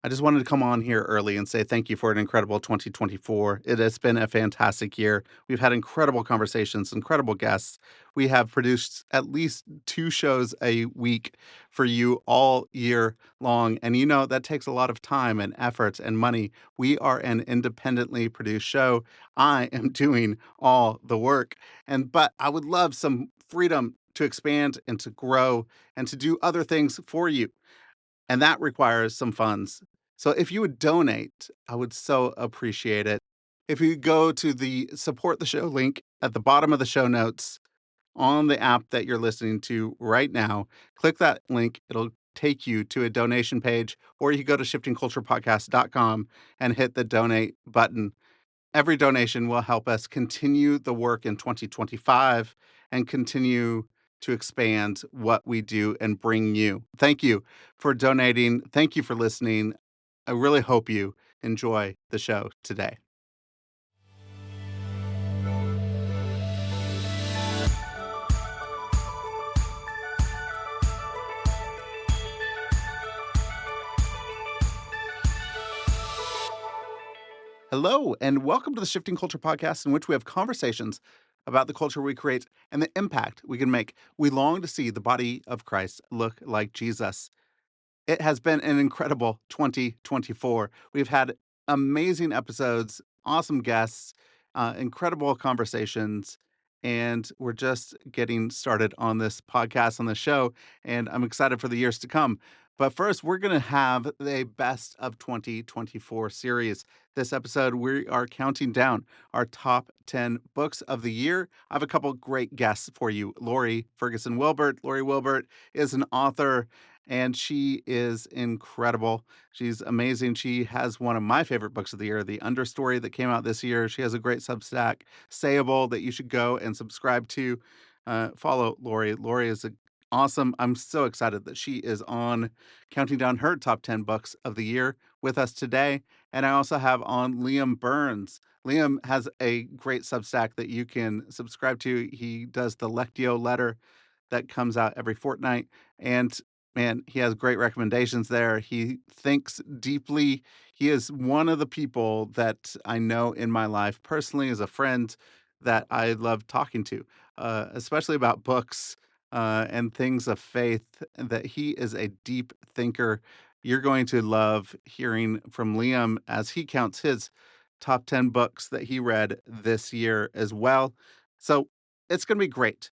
I just wanted to come on here early and say thank you for an incredible 2024. It has been a fantastic year. We've had incredible conversations, incredible guests. We have produced at least 2 shows a week for you all year long. And that takes a lot of time and effort and money. We are an independently produced show. I am doing all the work. But I would love some freedom to expand and to grow and to do other things for you. And that requires some funds. So if you would donate, I would so appreciate it. If you go to the support the show link at the bottom of the show notes on the app that you're listening to right now, click that link. It'll take you to a donation page, or you can go to shiftingculturepodcast.com and hit the donate button. Every donation will help us continue the work in 2025 and continue to expand what we do and bring you. Thank you for donating. Thank you for listening. I really hope you enjoy the show today. Hello, and welcome to the Shifting Culture Podcast, in which we have conversations about the culture we create and the impact we can make. We long to see the body of Christ look like Jesus. It has been an incredible 2024. We've had amazing episodes, awesome guests, incredible conversations, and we're just getting started on this podcast, on the show, and I'm excited for the years to come. But first, we're going to have the Best of 2024 series. This episode, we are counting down our top 10 books of the year. I have a couple great guests for you. Lori Ferguson Wilbert. Lori Wilbert is an author, and she is incredible. She's amazing. She has one of my favorite books of the year, The Understory, that came out this year. She has a great Substack, Sayable, that you should go and subscribe to. Follow Lori. Lori is awesome. I'm so excited that she is on counting down her top 10 books of the year with us today. And I also have on Liam Byrnes. Liam has a great Substack that you can subscribe to. He does the Lectio letter that comes out every fortnight. And man, he has great recommendations there. He thinks deeply. He is one of the people that I know in my life personally as a friend that I love talking to, especially about books and things of faith, that he is a deep thinker. You're going to love hearing from Liam as he counts his top 10 books that he read this year as well. So it's going to be great.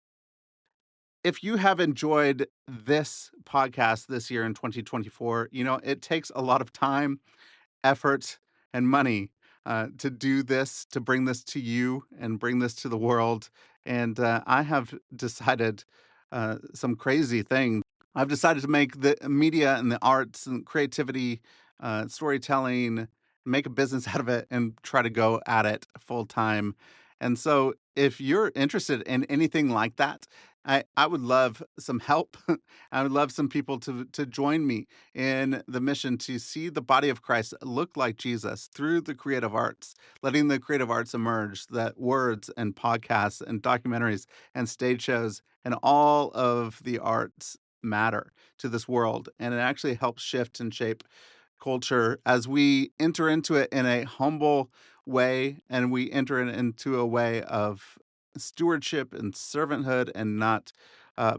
If you have enjoyed this podcast this year in 2024, it takes a lot of time, effort, and money to do this, to bring this to you and bring this to the world. And I have decided some crazy things. I've decided to make the media and the arts and creativity, storytelling, make a business out of it and try to go at it full time. And so if you're interested in anything like that, I would love some help. I would love some people to join me in the mission to see the body of Christ look like Jesus through the creative arts, letting the creative arts emerge, that words and podcasts and documentaries and stage shows and all of the arts matter to this world. And it actually helps shift and shape culture as we enter into it in a humble way, and we enter it into a way of stewardship and servanthood, and not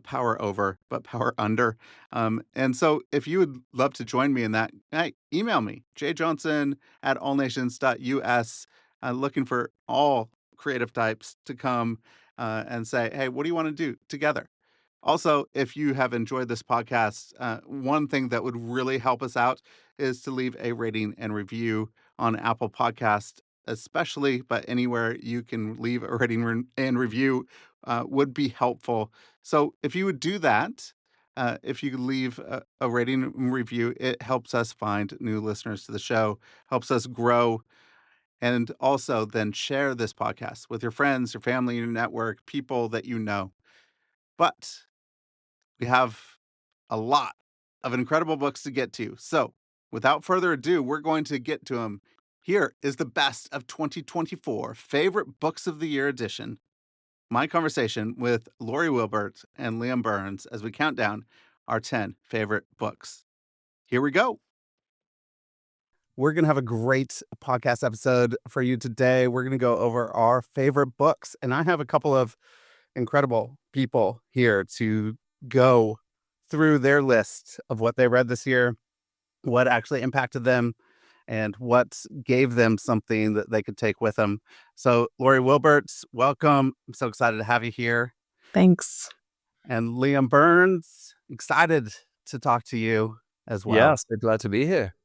power over, but power under. And so if you would love to join me in that, hey, email me, jjohnson at allnations.us, looking for all creative types to come and say, hey, what do you want to do together? Also, if you have enjoyed this podcast, one thing that would really help us out is to leave a rating and review on Apple Podcast, especially, but anywhere you can leave a rating and review would be helpful. So if you would do that, if you leave a rating and review, it helps us find new listeners to the show, helps us grow, and also then share this podcast with your friends, your family, your network, people that you know. But we have a lot of incredible books to get to. So, without further ado, we're going to get to them. Here is the Best of 2024 Favorite Books of the Year edition. My conversation with Lori Wilbert and Liam Byrnes as we count down our 10 favorite books. Here we go. We're going to have a great podcast episode for you today. We're going to go over our favorite books, and I have a couple of incredible people here to go through their list of what they read this year, what actually impacted them, and what gave them something that they could take with them. So, Lori Wilbert, welcome. I'm so excited to have you here. Thanks. And Liam Byrnes, excited to talk to you as well. Yes, we're glad to be here.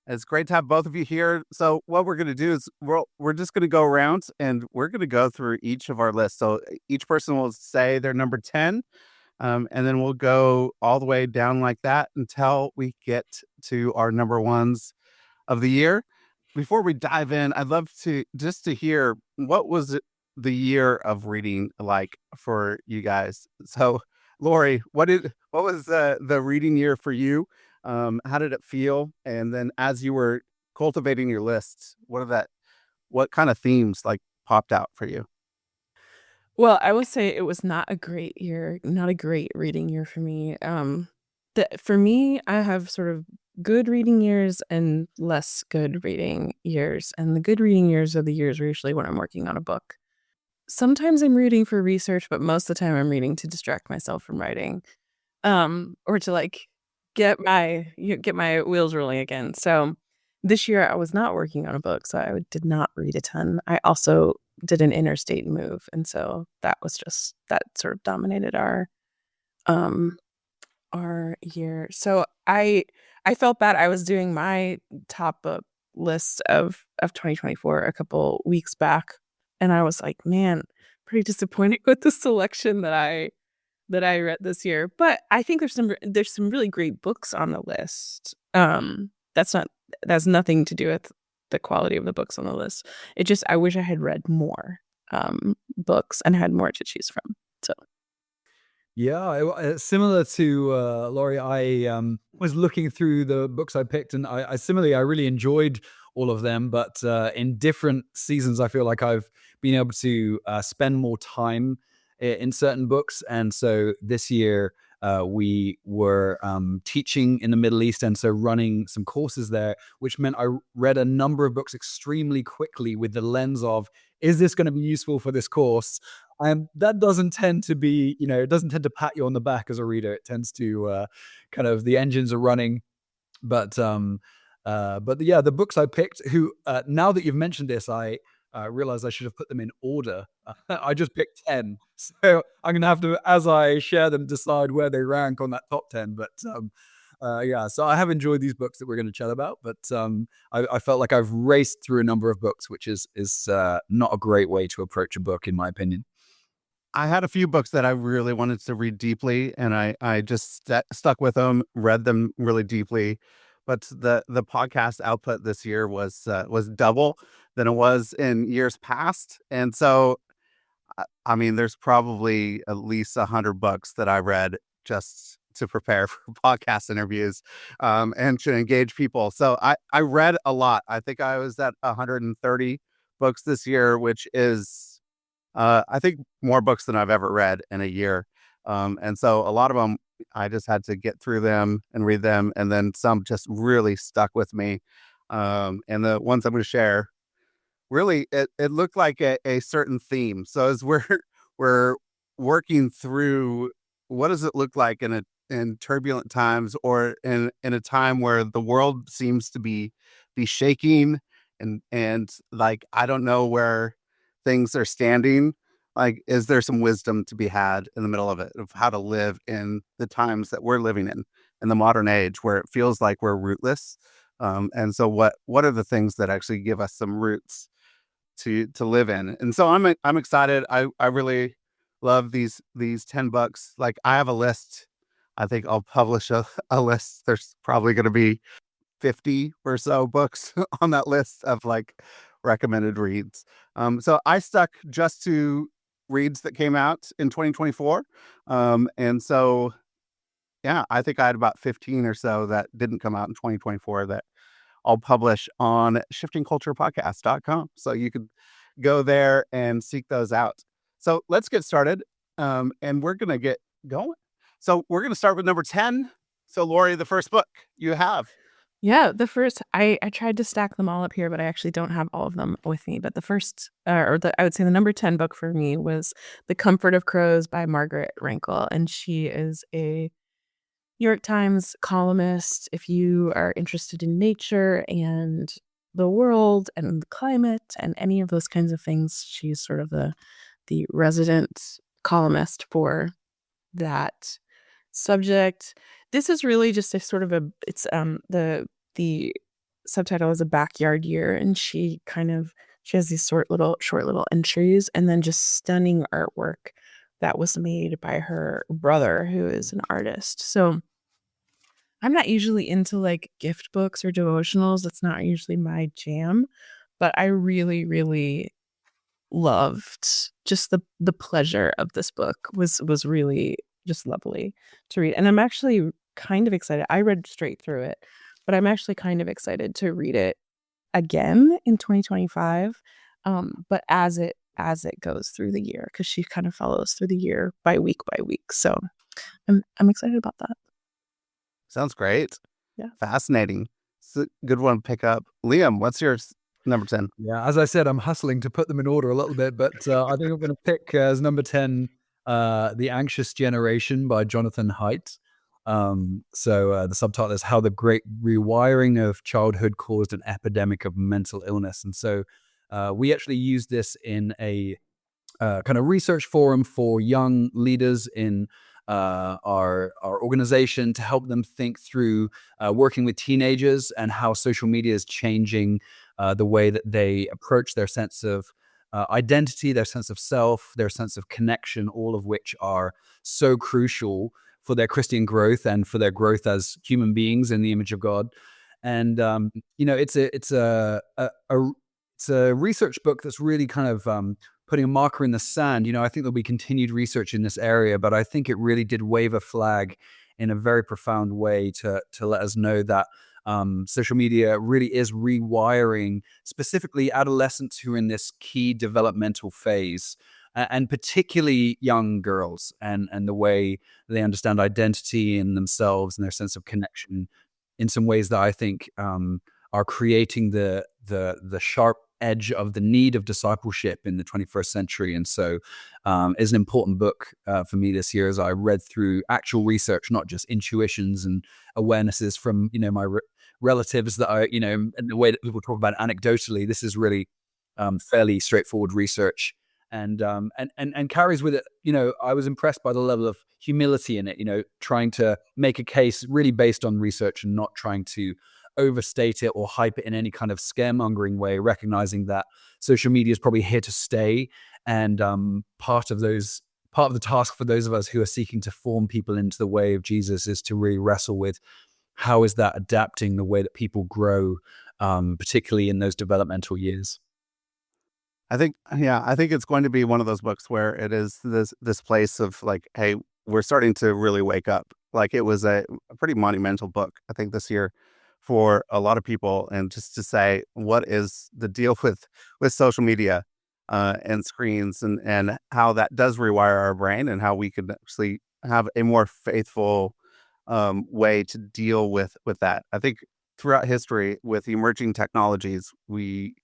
It's great to have both of you here. So what we're going to do is we're just going to go around and we're going to go through each of our lists. So each person will say their number 10, and then we'll go all the way down like that until we get to our number ones of the year. Before we dive in, I'd love to hear what was the year of reading like for you guys. So, Lori, what was the reading year for you? How did it feel? And then as you were cultivating your lists, what kind of themes like popped out for you? Well, I would say it was not a great year, not a great reading year for me. For me, I have sort of good reading years and less good reading years. And the good reading years are the years usually when I'm working on a book. Sometimes I'm reading for research, but most of the time I'm reading to distract myself from writing, or to like get my wheels rolling again. So this year I was not working on a book, so I did not read a ton. I also did an interstate move, and so that sort of dominated our year. So I felt bad. I was doing my top book list of 2024 a couple weeks back, and I was like, man, pretty disappointed with the selection that I read this year. But I think there's some really great books on the list. That's nothing to do with the quality of the books on the list. It just, I wish I had read more books and had more to choose from. So Yeah, similar to Laurie, I was looking through the books I picked, and I really enjoyed all of them. But in different seasons, I feel like I've been able to spend more time in certain books. And so this year, we were teaching in the Middle East, and so running some courses there, which meant I read a number of books extremely quickly with the lens of, is this going to be useful for this course? That doesn't tend to be, it doesn't tend to pat you on the back as a reader. It tends to kind of, the engines are running. But yeah, the books I picked, now that you've mentioned this, I realized I should have put them in order. I just picked 10. So I'm going to have to, as I share them, decide where they rank on that top 10. But yeah, so I have enjoyed these books that we're going to chat about, but I felt like I've raced through a number of books, which is not a great way to approach a book, in my opinion. I had a few books that I really wanted to read deeply, and I just stuck with them, read them really deeply. But the podcast output this year was double than it was in years past, and so I mean, there's probably at least 100 books that I read just to prepare for podcast interviews, and to engage people. So I read a lot. I think I was at 130 books this year, which is I think more books than I've ever read in a year. And so a lot of them, I just had to get through them and read them. And then some just really stuck with me. And the ones I'm going to share, really, it looked like a certain theme. So as we're working through, what does it look like in turbulent times, or in a time where the world seems to be shaking, and like, I don't know where things are standing. Like, is there some wisdom to be had in the middle of it, of how to live in the times that we're living in the modern age, where it feels like we're rootless? And so what are the things that actually give us some roots to live in? And so I'm excited. I really love these 10 books. Like, I have a list. I think I'll publish a list. There's probably going to be 50 or so books on that list of like recommended reads. So I stuck just to reads that came out in 2024. And so, yeah, I think I had about 15 or so that didn't come out in 2024 that I'll publish on shiftingculturepodcast.com. So you could go there and seek those out. So let's get started. And we're going to get going. So we're going to start with number 10. So, Lori, the first book you have. Yeah, the first I tried to stack them all up here, but I actually don't have all of them with me. But the first, I would say the number 10 book for me was The Comfort of Crows by Margaret Rankle, and she is a New York Times columnist. If you are interested in nature and the world and the climate and any of those kinds of things, she's sort of the resident columnist for that subject. This is really just a sort of the subtitle is A Backyard Year, and she has these short little entries and then just stunning artwork that was made by her brother, who is an artist. So I'm not usually into like gift books or devotionals. That's not usually my jam, but I really, really loved just the pleasure of this book was really just lovely to read. And I'm actually kind of excited. I read straight through it, but I'm actually kind of excited to read it again in 2025. But as it goes through the year, because she kind of follows through the year by week. So I'm excited about that. Sounds great. Yeah. Fascinating. It's a good one to pick up. Liam, what's your number 10? Yeah, as I said, I'm hustling to put them in order a little bit, but I think I'm going to pick as number 10, The Anxious Generation by Jonathan Haidt. The subtitle is How the Great Rewiring of Childhood Caused an Epidemic of Mental Illness. And so we actually use this in a kind of research forum for young leaders in our organization to help them think through working with teenagers and how social media is changing the way that they approach their sense of identity, their sense of self, their sense of connection, all of which are so crucial for their Christian growth and for their growth as human beings in the image of God. And it's a research book that's really kind of putting a marker in the sand. I think there'll be continued research in this area, but I think it really did wave a flag in a very profound way to let us know that social media really is rewiring specifically adolescents who are in this key developmental phase, and particularly young girls, and the way they understand identity in themselves and their sense of connection in some ways that I think are creating the sharp edge of the need of discipleship in the 21st century. And so is an important book for me this year as I read through actual research, not just intuitions and awarenesses from my relatives that are and the way that people talk about it anecdotally. This is really fairly straightforward research, and carries with it. I was impressed by the level of humility in it. Trying to make a case really based on research and not trying to overstate it or hype it in any kind of scaremongering way, recognizing that social media is probably here to stay. And part of the task for those of us who are seeking to form people into the way of Jesus is to really wrestle with how is that adapting the way that people grow, particularly in those developmental years. I think it's going to be one of those books where it is this place of like, hey, we're starting to really wake up. Like, it was a pretty monumental book, I think, this year for a lot of people, and just to say, what is the deal with social media and screens, and how that does rewire our brain, and how we could actually have a more faithful way to deal with that. I think throughout history, with emerging technologies, we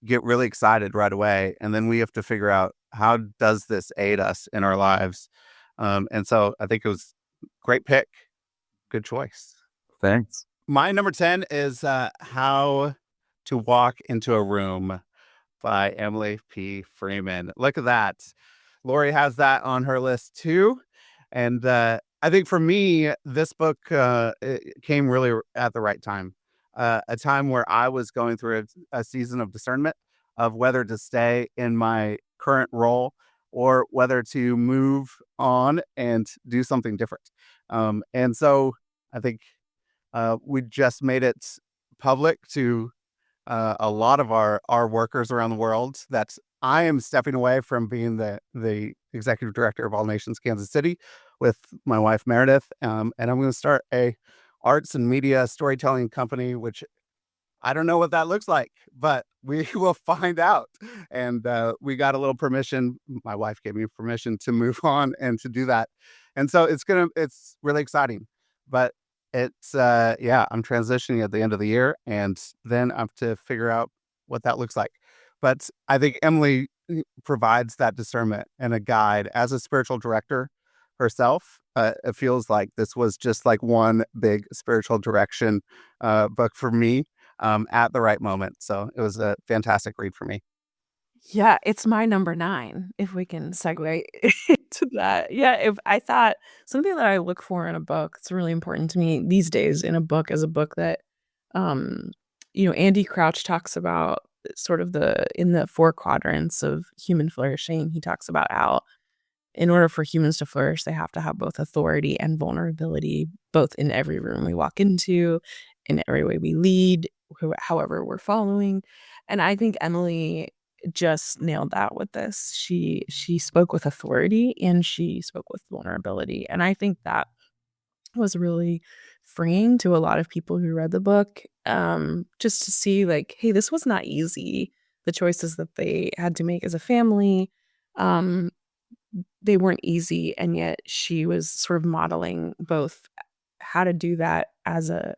get really excited right away, and then we have to figure out, how does this aid us in our lives? And so I think it was a great pick. Good choice. Thanks. My number 10 is How to Walk into a Room by Emily P. Freeman. Look at that. Lori has that on her list too. And I think for me, this book it came really at the right time. A time where I was going through a season of discernment of whether to stay in my current role or whether to move on and do something different. And so I think we just made it public to a lot of our workers around the world that I am stepping away from being the executive director of All Nations Kansas City with my wife Meredith, and I'm going to start a arts and media storytelling company, which I don't know what that looks like, but we will find out. And we got a little permission. My wife gave me permission to move on and to do that, and so it's really exciting. But It's yeah, I'm transitioning at the end of the year, and then I have to figure out what that looks like. But I think Emily provides that discernment and a guide as a spiritual director herself. It feels like this was just like one big spiritual direction book for me at the right moment. So it was a fantastic read for me. Yeah, it's my number 9, if we can segue into that. Yeah, if I thought something that I look for in a book, it's really important to me these days in a book is a book that, um, Andy Crouch talks about sort of in the 4 quadrants of human flourishing. He talks about how in order for humans to flourish, they have to have both authority and vulnerability, both in every room we walk into, in every way we lead, however we're following. And I think Emily just nailed that with this. She spoke with authority and she spoke with vulnerability. And I think that was really freeing to a lot of people who read the book. Just to see like, hey, this was not easy. The choices that they had to make as a family. Um, they weren't easy, and yet she was sort of modeling both how to do that as a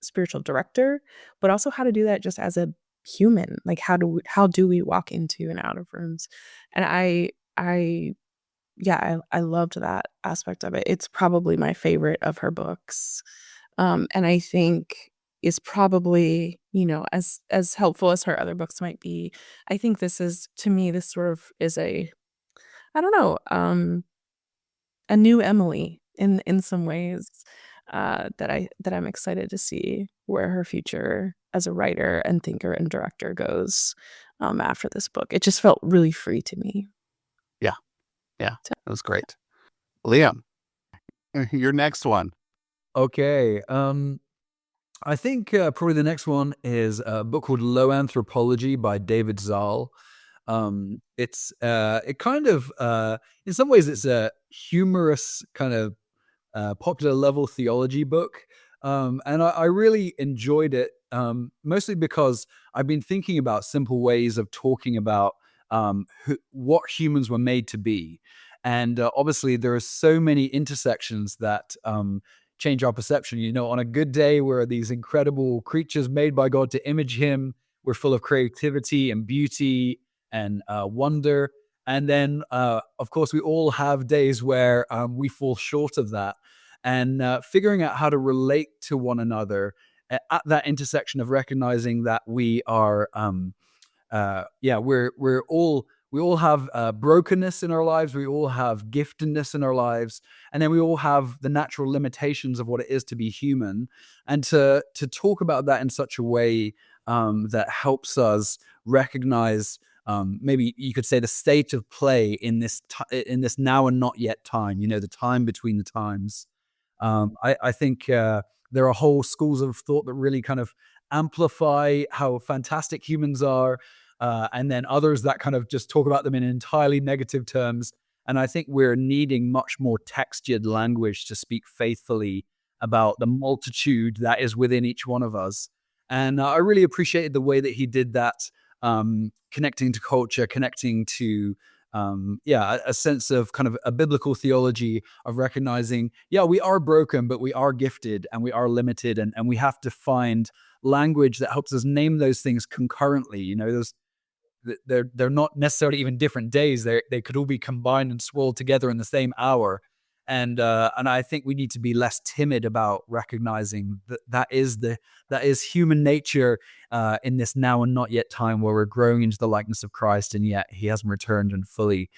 spiritual director, but also how to do that just as a human. Like how do we walk into and out of rooms? And I yeah, I loved that aspect of it. It's probably my favorite of her books. And I think is probably, as helpful as her other books might be, I think this is to me this sort of is I don't know, a new Emily in some ways, that I'm excited to see where her future as a writer and thinker and director goes, after this book. It just felt really free to me. Yeah, yeah, So it was great. Liam, your next one. Okay. I think probably the next one is a book called Low Anthropology by David Zahl. It kind of in some ways it's a humorous kind of popular level theology book. And I really enjoyed it, mostly because I've been thinking about simple ways of talking about what humans were made to be. And obviously, there are so many intersections that change our perception. On a good day, we're these incredible creatures made by God to image Him. We're full of creativity and beauty and wonder. And then, of course, we all have days where we fall short of that. And figuring out how to relate to one another at that intersection of recognizing that we are, we all have brokenness in our lives. We all have giftedness in our lives, and then we all have the natural limitations of what it is to be human. And to talk about that in such a way that helps us recognize, maybe you could say, the state of play in this now and not yet time. The time between the times. I think there are whole schools of thought that really kind of amplify how fantastic humans are, and then others that kind of just talk about them in entirely negative terms. And I think we're needing much more textured language to speak faithfully about the multitude that is within each one of us. And I really appreciated the way that he did that, connecting to culture, connecting to a sense of kind of a biblical theology of recognizing, we are broken, but we are gifted and we are limited. And we have to find language that helps us name those things concurrently. They're not necessarily even different days. They could all be combined and swirled together in the same hour. And I think we need to be less timid about recognizing that is human nature in this now and not yet time where we're growing into the likeness of Christ, and yet He hasn't returned and fully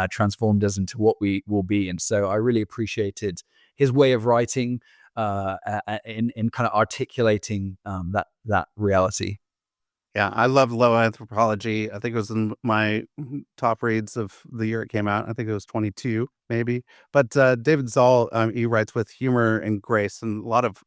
transformed us into what we will be. And so I really appreciated his way of writing in kind of articulating that reality. Yeah, I love Low Anthropology. I think it was in my top reads of the year it came out. I think it was 22, maybe. But David Zoll, he writes with humor and grace, and a lot of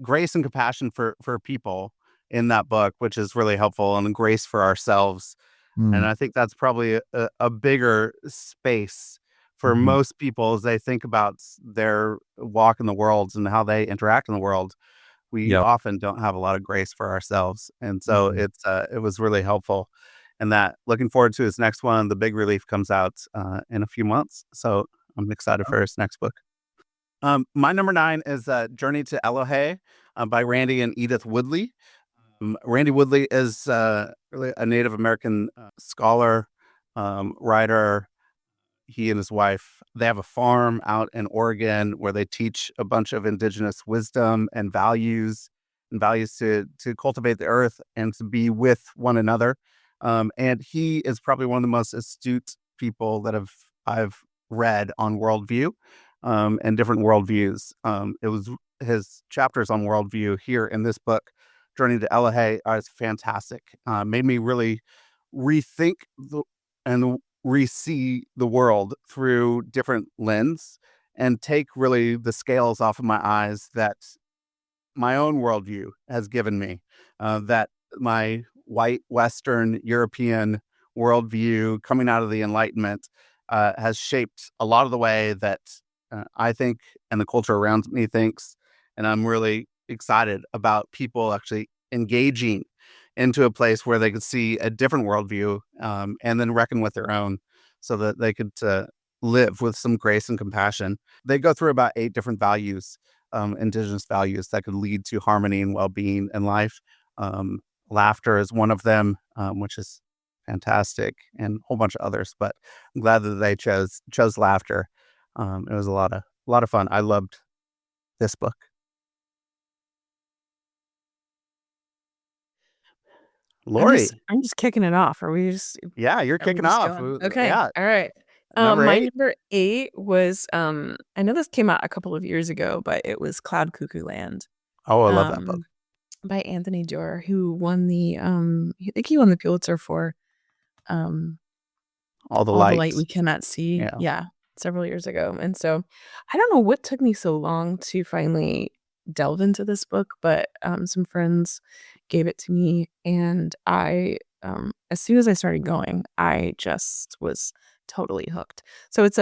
grace and compassion for people in that book, which is really helpful, and grace for ourselves. And Mm. I think that's probably a bigger space for Mhm. most people as they think about their walk in the world and how they interact in the world. We Yep. often don't have a lot of grace for ourselves. And so Mhm. it was really helpful. And that looking forward to his next one. The Big Relief comes out in a few months. So I'm excited for his next book. My number 9 is Journey to Elohe by Randy and Edith Woodley. Randy Woodley is really a Native American scholar, writer. He and his wife, they have a farm out in Oregon where they teach a bunch of indigenous wisdom and values to cultivate the earth and to be with one another. And he is probably one of the most astute people that I've read on worldview and different worldviews. It was his chapters on worldview here in this book, Journey to Elohe, is fantastic. Made me really rethink and re-see the world through different lens and take really the scales off of my eyes that my own worldview has given me, that my white Western European worldview coming out of the Enlightenment has shaped a lot of the way that I think and the culture around me thinks. And I'm really excited about people actually engaging into a place where they could see a different worldview and then reckon with their own so that they could live with some grace and compassion. They go through about 8 different values, indigenous values that could lead to harmony and well-being in life. Laughter is one of them, which is fantastic, and a whole bunch of others, but I'm glad that they chose laughter. It was a lot of fun. I loved this book. Lori. I'm just kicking it off. Are we just Yeah, you're are we kicking just off. going? Okay. Yeah. All right. Number My 8. number 8 was I know this came out a couple of years ago, but it was Cloud Cuckoo Land Oh, I love that book. by Anthony Doerr, who won the I think he won the Pulitzer for All the All the light. Light We Cannot See. Yeah. Several years ago. And so I don't know what took me so long to finally delve into this book, but some friends gave it to me, and I as soon as I started going, I just was totally hooked. So it's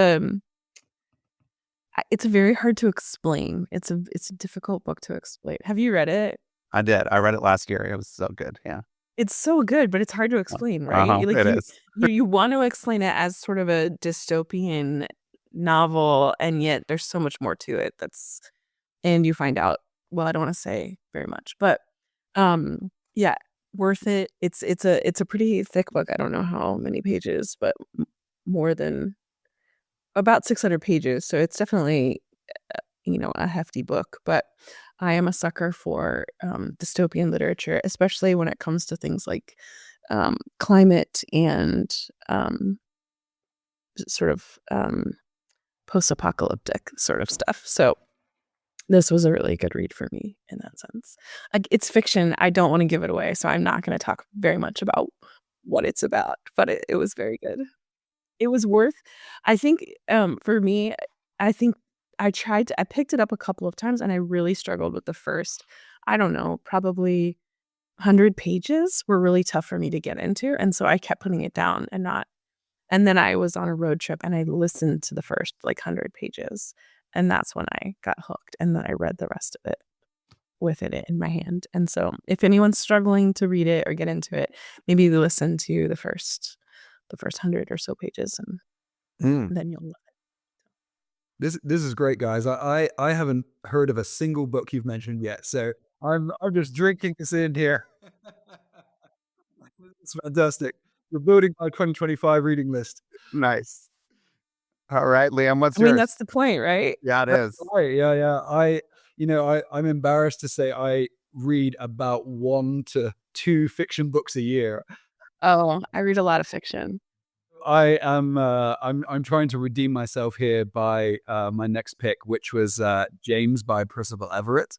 very hard to explain. It's a difficult book to explain. Have you read it? I did. I read it last year. It was so good. Yeah. It's so good, but it's hard to explain, right? Like It is. you want to explain it as sort of a dystopian novel, and yet there's so much more to it. And you find out. Well, I don't want to say very much, but yeah, worth it. It's a pretty thick book. I don't know how many pages, but more than about 600 pages. So it's definitely a hefty book. But I am a sucker for dystopian literature, especially when it comes to things like climate and sort of post-apocalyptic sort of stuff. So this was a really good read for me in that sense. It's fiction. I don't want to give it away, so I'm not going to talk very much about what it's about, but it was very good. It was worth, I think, for me, I think I picked it up a couple of times, and I really struggled with the first, I don't know, probably 100 pages were really tough for me to get into. And so I kept putting it down and then I was on a road trip and I listened to the first 100 pages, and that's when I got hooked. And then I read the rest of it with it in my hand. And so if anyone's struggling to read it or get into it, maybe listen to the first 100 or so pages, and then you'll love it. This is great, guys. I haven't heard of a single book you've mentioned yet, so I'm just drinking this in here. It's fantastic. We're building my 2025 reading list. Nice. All right, Liam, what's I mean, yours? that's the point, right? Yeah, it is. Right. Yeah. I'm embarrassed to say I read about 1 to 2 fiction books a year. Oh, I read a lot of fiction. I am. I'm trying to redeem myself here by my next pick, which was James by Percival Everett.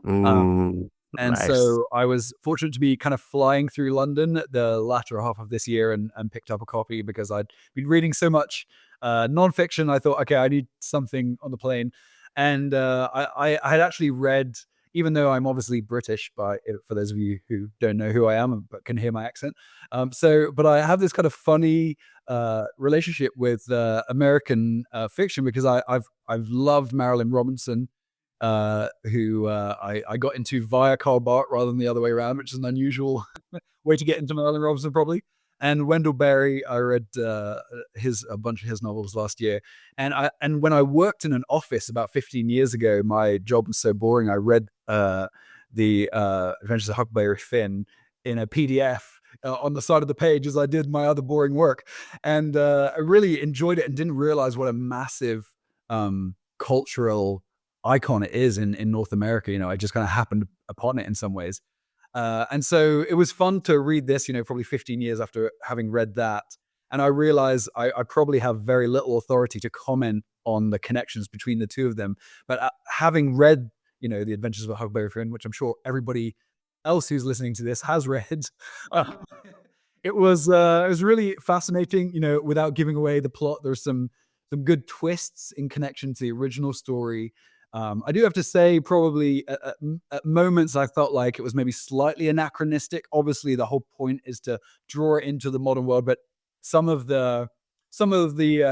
And Nice. so I was fortunate to be kind of flying through London the latter half of this year and picked up a copy because I'd been reading so much nonfiction. I thought, okay, I need something on the plane. And I had actually read, even though I'm obviously British, for those of you who don't know who I am but can hear my accent. But I have this kind of funny relationship with American fiction because I've loved Marilyn Robinson, who I got into via Karl Barth rather than the other way around, which is an unusual way to get into Marilyn Robinson probably. And Wendell Berry, I read a bunch of his novels last year. And when I worked in an office about 15 years ago, my job was so boring. I read the Adventures of Huckleberry Finn in a PDF on the side of the page as I did my other boring work. And I really enjoyed it and didn't realize what a massive cultural icon it is in North America. I just kind of happened upon it in some ways. And so it was fun to read this, probably 15 years after having read that. And I realized I probably have very little authority to comment on the connections between the two of them. But having read, The Adventures of a Huckleberry Finn, which I'm sure everybody else who's listening to this has read, it was really fascinating. Without giving away the plot, there's some good twists in connection to the original story. I do have to say, probably at moments, I felt like it was maybe slightly anachronistic. Obviously, the whole point is to draw it into the modern world, but some of the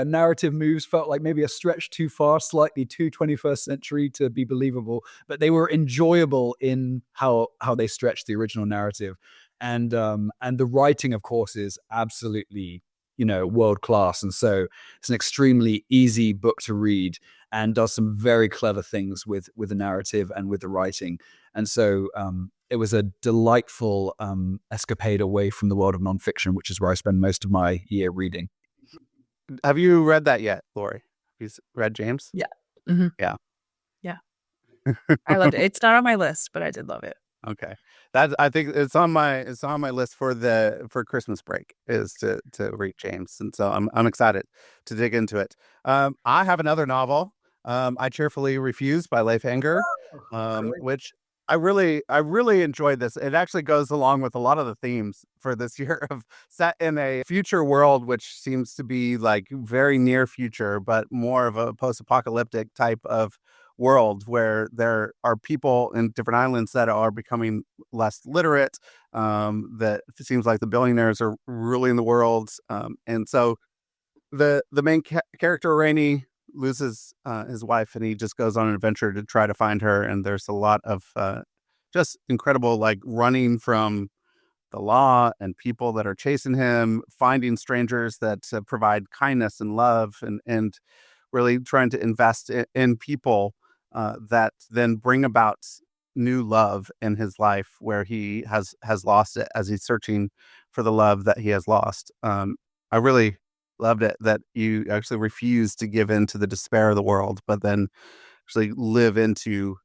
narrative moves felt like maybe a stretch too far, slightly too 21st century to be believable. But they were enjoyable in how they stretched the original narrative, and the writing, of course, is absolutely world class. And so it's an extremely easy book to read and does some very clever things with the narrative and with the writing. And so it was a delightful escapade away from the world of nonfiction, which is where I spend most of my year reading. Have you read that yet, Lori? Have you read James? Yeah. Mm-hmm. Yeah. Yeah. I loved it. It's not on my list, but I did love it. Okay. I think it's on my list for Christmas break, is to read James. And so I'm excited to dig into it. I have another novel, I Cheerfully Refuse by Leif Enger, which I really enjoyed this. It actually goes along with a lot of the themes for this year, of set in a future world, which seems to be like very near future, but more of a post-apocalyptic type of world, where there are people in different islands that are becoming less literate. That it seems like the billionaires are ruling the world. And so the main character, Rainey, loses his wife, and he just goes on an adventure to try to find her. And there's a lot of just incredible, like, running from the law and people that are chasing him, finding strangers that provide kindness and love, and really trying to invest in people that then bring about new love in his life, where he has lost it, as he's searching for the love that he has lost. I really loved it that you actually refuse to give in to the despair of the world, but then actually live into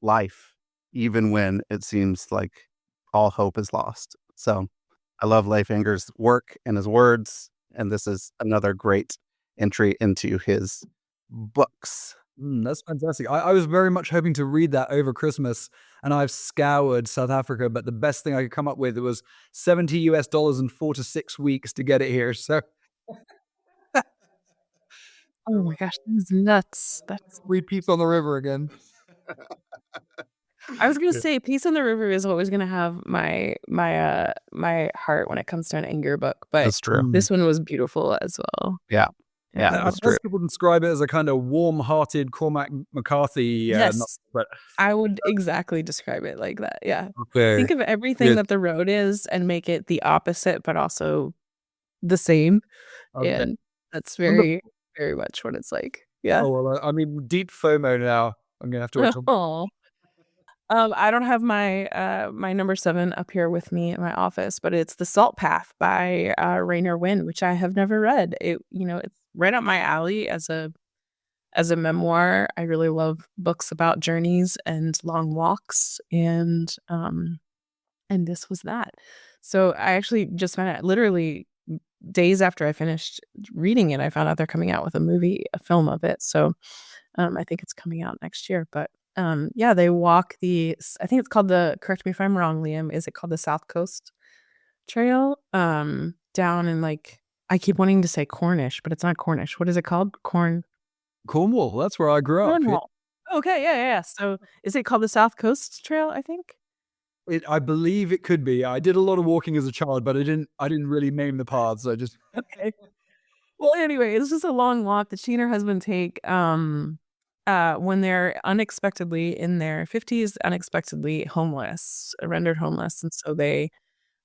life, even when it seems like all hope is lost. So I love Leif Enger's work and his words, and this is another great entry into his books. That's fantastic. I was very much hoping to read that over Christmas, and I've scoured South Africa, but the best thing I could come up with was $70 and 4 to 6 weeks to get it here. So Oh my gosh, this is nuts. That's read Peace on the River again. I was gonna say Peace on the River is always gonna have my heart when it comes to an Enger book, but That's true. this one was beautiful as well. Yeah. Yeah, I've that's true. heard people describe it as a kind of warm-hearted Cormac McCarthy. Yes, but I would exactly describe it like that. Yeah, okay. think of everything that the road is and make it the opposite, but also the same. Okay. And that's very, very much what it's like. Yeah. Oh well, I mean, deep FOMO now. I'm gonna have to wait till. Oh. I don't have my my number 7 up here with me in my office, but it's The Salt Path by Rainer Wynn, which I have never read. It's right up my alley as a memoir. I really love books about journeys and long walks, and this was that. So I actually just found out, literally days after I finished reading it, I found out they're coming out with a film of it. So I think it's coming out next year, but yeah, they walk I think it's called correct me if I'm wrong, Liam, is it called the South Coast Trail? Down in, like, I keep wanting to say Cornish, but it's not Cornish. What is it called? Cornwall. That's where I grew up. Cornwall. Okay, yeah. So is it called the South Coast Trail, I think? I believe it could be. I did a lot of walking as a child, but I didn't really name the paths. I just Okay. Well, anyway, it's just a long walk that she and her husband take when they're unexpectedly in their 50s, unexpectedly homeless, rendered homeless. And so they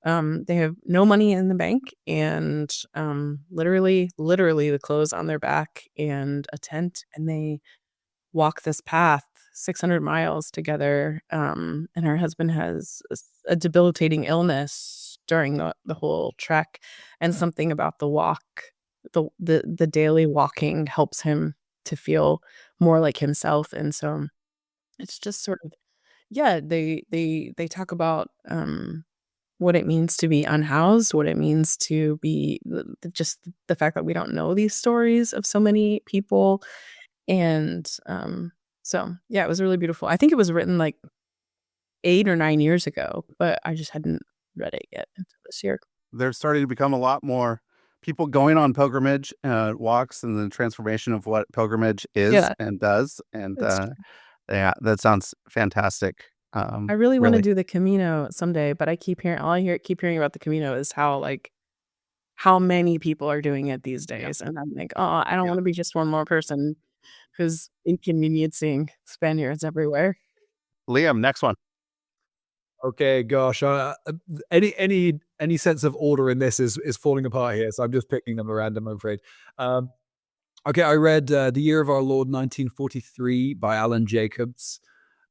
They have no money in the bank and literally the clothes on their back and a tent, and they walk this path 600 miles together. And her husband has a debilitating illness during the whole trek, and something about the walk, the daily walking helps him to feel more like himself. And so it's just sort of, yeah, they talk about what it means to be unhoused, what it means to be just the fact that we don't know these stories of so many people. And so yeah, it was really beautiful. I think it was written like 8 or 9 years ago, but I just hadn't read it yet until this year. There's starting to become a lot more people going on pilgrimage walks, and the transformation of what pilgrimage is Yeah, and does. And that's yeah, that sounds fantastic. I really wanna Really. do the Camino someday, but I keep hearing about the Camino is how many people are doing it these Yeah. days, and I'm like, "Oh, I don't Yeah. wanna be just one more person who's inconveniencing Spaniards everywhere." Liam, next one. Okay, gosh, any sense of order in this is falling apart here, so I'm just picking them at random, I'm afraid. Um, okay, I read The Year of Our Lord 1943 by Alan Jacobs.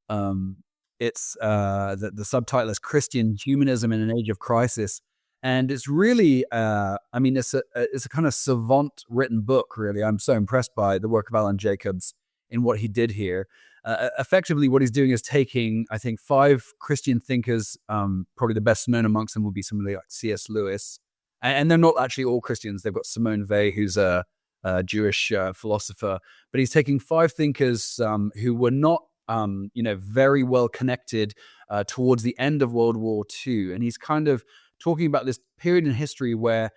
Um, it's the subtitle is Christian Humanism in an Age of Crisis, and it's really, I mean, it's a kind of savant written book. Really, I'm so impressed by the work of Alan Jacobs in what he did here. Effectively, what he's doing is taking, I think, 5 Christian thinkers. Probably the best known amongst them would be somebody like C.S. Lewis, and they're not actually all Christians. They've got Simone Weil, who's a Jewish philosopher, but he's taking 5 thinkers who were not very well connected towards the end of World War II. And he's kind of talking about this period in history where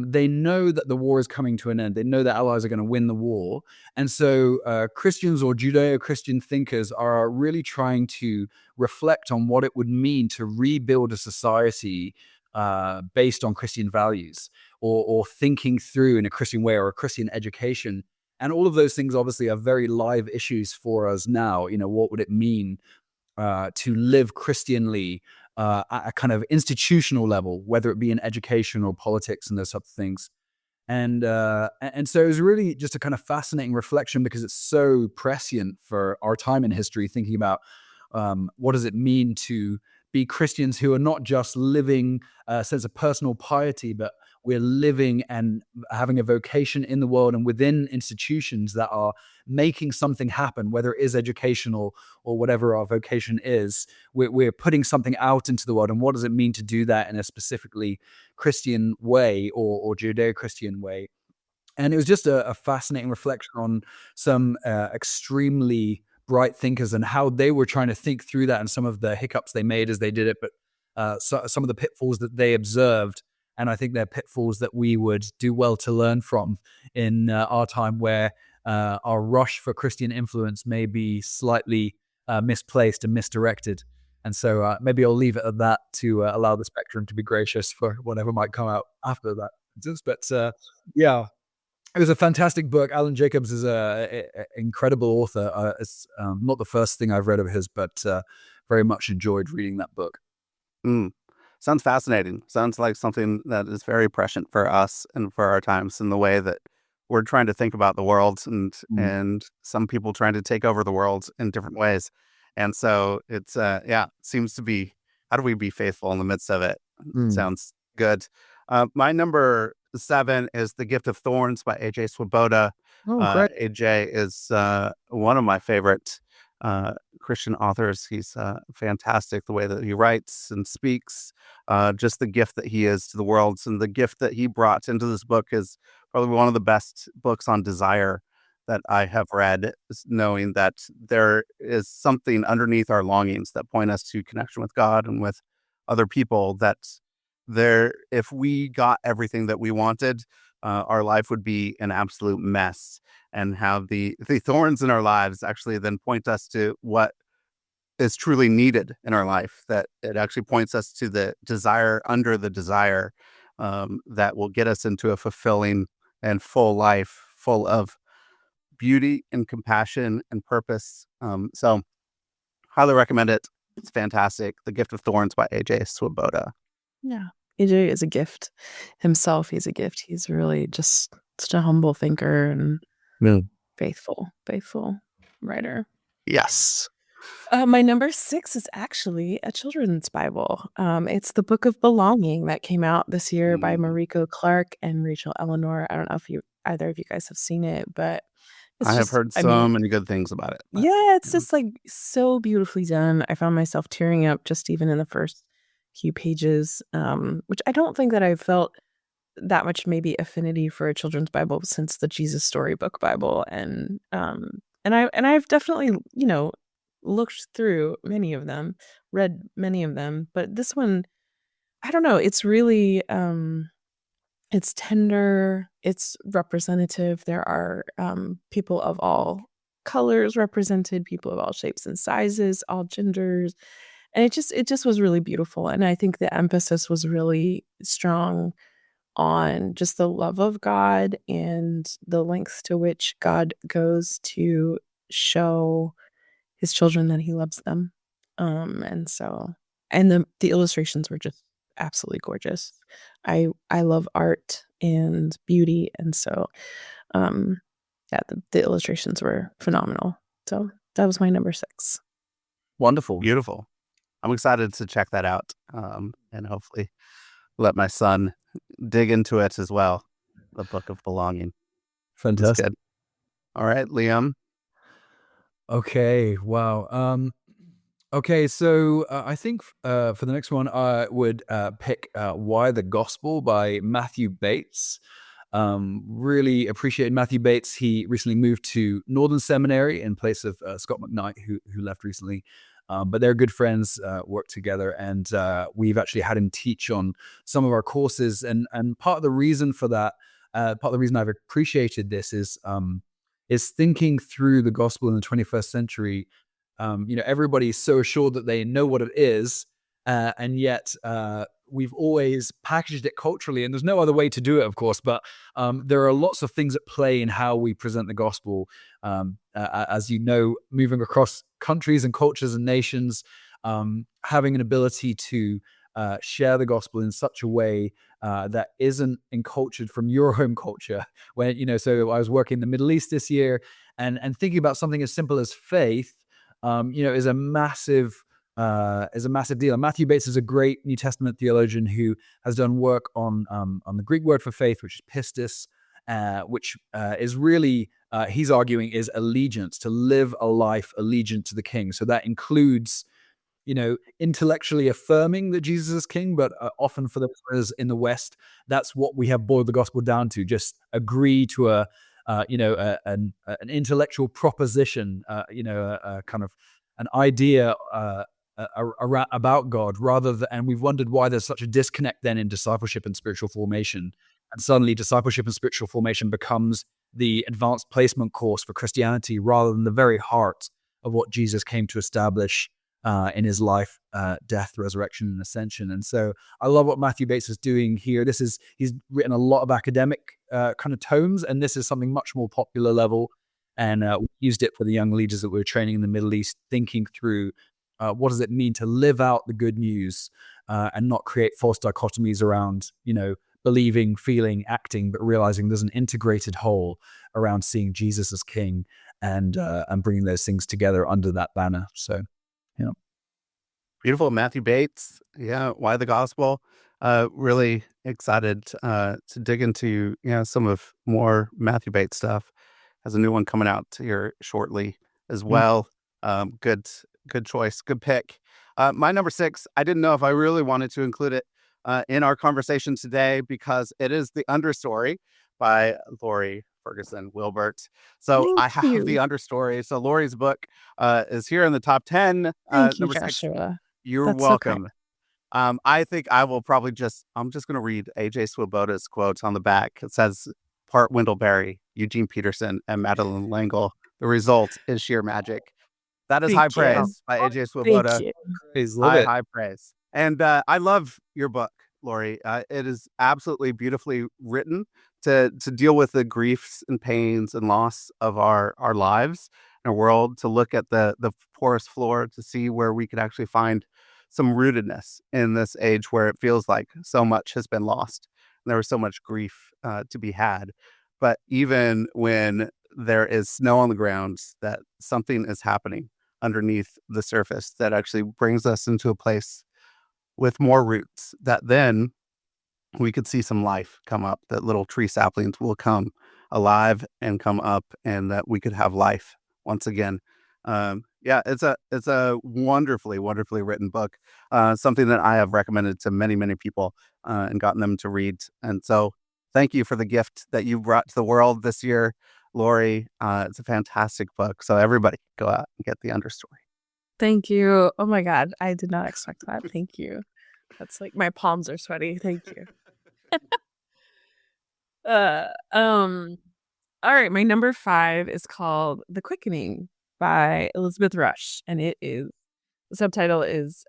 they know that the war is coming to an end. They know that allies are going to win the war. And so Christians or Judeo-Christian thinkers are really trying to reflect on what it would mean to rebuild a society based on Christian values, or thinking through in a Christian way, or a Christian education. And all of those things obviously are very live issues for us now. What would it mean to live Christianly at a kind of institutional level, whether it be in education or politics and those type of things. And so it was really just a kind of fascinating reflection, because it's so prescient for our time in history, thinking about what does it mean to be Christians who are not just living a sense of personal piety, but we're living and having a vocation in the world and within institutions that are making something happen, whether it is educational or whatever our vocation is. We're putting something out into the world. And what does it mean to do that in a specifically Christian way, or Judeo-Christian way? And it was just a fascinating reflection on some extremely bright thinkers and how they were trying to think through that, and some of the hiccups they made as they did it, but some of the pitfalls that they observed. And I think they're pitfalls that we would do well to learn from in our time, where our rush for Christian influence may be slightly misplaced and misdirected. And so maybe I'll leave it at that to allow the spectrum to be gracious for whatever might come out after that. But yeah, it was a fantastic book. Alan Jacobs is an incredible author. It's not the first thing I've read of his, but very much enjoyed reading that book. Sounds fascinating. Sounds like something that is very prescient for us and for our times, in the way that we're trying to think about the world, and some people trying to take over the world in different ways. And so it's seems to be, how do we be faithful in the midst of it? Sounds good. My number 7 is The Gift of Thorns by A.J. Swoboda. Oh, great. A.J. is one of my favorite Christian authors. He's fantastic, the way that he writes and speaks, just the gift that he is to the world. And the gift that he brought into this book is probably one of the best books on desire that I have read, knowing that there is something underneath our longings that point us to connection with God and with other people, that if we got everything that we wanted, our life would be an absolute mess. And how the thorns in our lives actually then point us to what is truly needed in our life, that it actually points us to the desire under the desire, that will get us into a fulfilling and full life, full of beauty and compassion and purpose. So highly recommend it. It's fantastic. The Gift of Thorns by A.J. Swoboda. Yeah. AJ is a gift himself. He's a gift. He's really just such a humble thinker and faithful writer. Yes. My number 6 is actually a children's Bible. It's the Book of Belonging that came out this year by Mariko Clark and Rachel Eleanor. I don't know if either of you guys have seen it, but it's I have just, heard I so mean, many good things about it. But, yeah, it's just like so beautifully done. I found myself tearing up just even in the first few pages, which I don't think that I felt that much maybe affinity for a children's Bible since the Jesus Storybook Bible, and I've definitely looked through many of them, read many of them, but this one, I don't know, it's really it's tender, it's representative. There are people of all colors represented, people of all shapes and sizes, all genders, and it just was really beautiful. And I think the emphasis was really strong on just the love of God and the lengths to which God goes to show his children that he loves them. And so, and the illustrations were just absolutely gorgeous. I love art and beauty, and so yeah, the illustrations were phenomenal. So that was my number 6. wonderful, beautiful. I'm excited to check that out, and hopefully let my son dig into it as well. The Book of Belonging. That's Fantastic. good. All right, Liam. Okay. Wow. Okay. So I think for the next one, I would pick "Why the Gospel" by Matthew Bates. Really appreciate Matthew Bates. He recently moved to Northern Seminary in place of Scott McKnight, who left recently. But they're good friends, work together, and we've actually had him teach on some of our courses. And part of the reason for that, part of the reason I've appreciated this is thinking through the gospel in the 21st century. Everybody's so assured that they know what it is, and yet we've always packaged it culturally, and there's no other way to do it, of course. But there are lots of things at play in how we present the gospel. As you know, moving across countries and cultures and nations, having an ability to share the gospel in such a way that isn't encultured from your home culture. So I was working in the Middle East this year, and thinking about something as simple as faith, is a massive deal. And Matthew Bates is a great New Testament theologian who has done work on the Greek word for faith, which is pistis, which is really, he's arguing, is allegiance, to live a life allegiant to the King. So that includes, intellectually affirming that Jesus is King, but often for those in the West, that's what we have boiled the gospel down to: just agree to an intellectual proposition, a kind of an idea about God, and we've wondered why there's such a disconnect then in discipleship and spiritual formation. And suddenly discipleship and spiritual formation becomes the advanced placement course for Christianity rather than the very heart of what Jesus came to establish in his life, death, resurrection, and ascension. And so I love what Matthew Bates is doing here. He's written a lot of academic kind of tomes, and this is something much more popular level. And we used it for the young leaders that we were training in the Middle East, thinking through what does it mean to live out the good news and not create false dichotomies around, believing, feeling, acting, but realizing there's an integrated whole around seeing Jesus as King and bringing those things together under that banner. So, yeah. Beautiful. Matthew Bates. Yeah. Why the Gospel? Really excited to dig into, some of more Matthew Bates stuff. Has a new one coming out here shortly as well. Good choice. Good pick. My number 6, I didn't know if I really wanted to include it in our conversation today because it is The Understory by Lori Ferguson Wilbert. So Thank I have you. The Understory. So Lori's book is here in the top 10. Thank you, Number 6. Joshua. You're That's so kind. welcome. I think I will probably I'm just going to read AJ Swoboda's quotes on the back. It says, part Wendell Eugene Peterson, and Madeline L'Engle. The result is sheer magic. That is high Thank you. praise by AJ Thank Swoboda. you. Praise, love it. High praise. And I love your book, Lori. It is absolutely beautifully written to deal with the griefs and pains and loss of our lives in our world, to look at the porous floor, to see where we could actually find some rootedness in this age where it feels like so much has been lost. There was so much grief to be had. But even when there is snow on the ground, that something is happening underneath the surface that actually brings us into a place with more roots, that then we could see some life come up, that little tree saplings will come alive and come up, and that we could have life once again. Yeah, it's a wonderfully written book. Something that I have recommended to many people and gotten them to read. And so, thank you for the gift that you brought to the world this year, Lori. It's a fantastic book. So everybody, go out and get the understory. Thank you. Oh my God. I did not expect that. Thank you. That's like my palms are sweaty. Thank you. Uh, um, all right. My number 5 is called The Quickening by Elizabeth Rush. And the subtitle is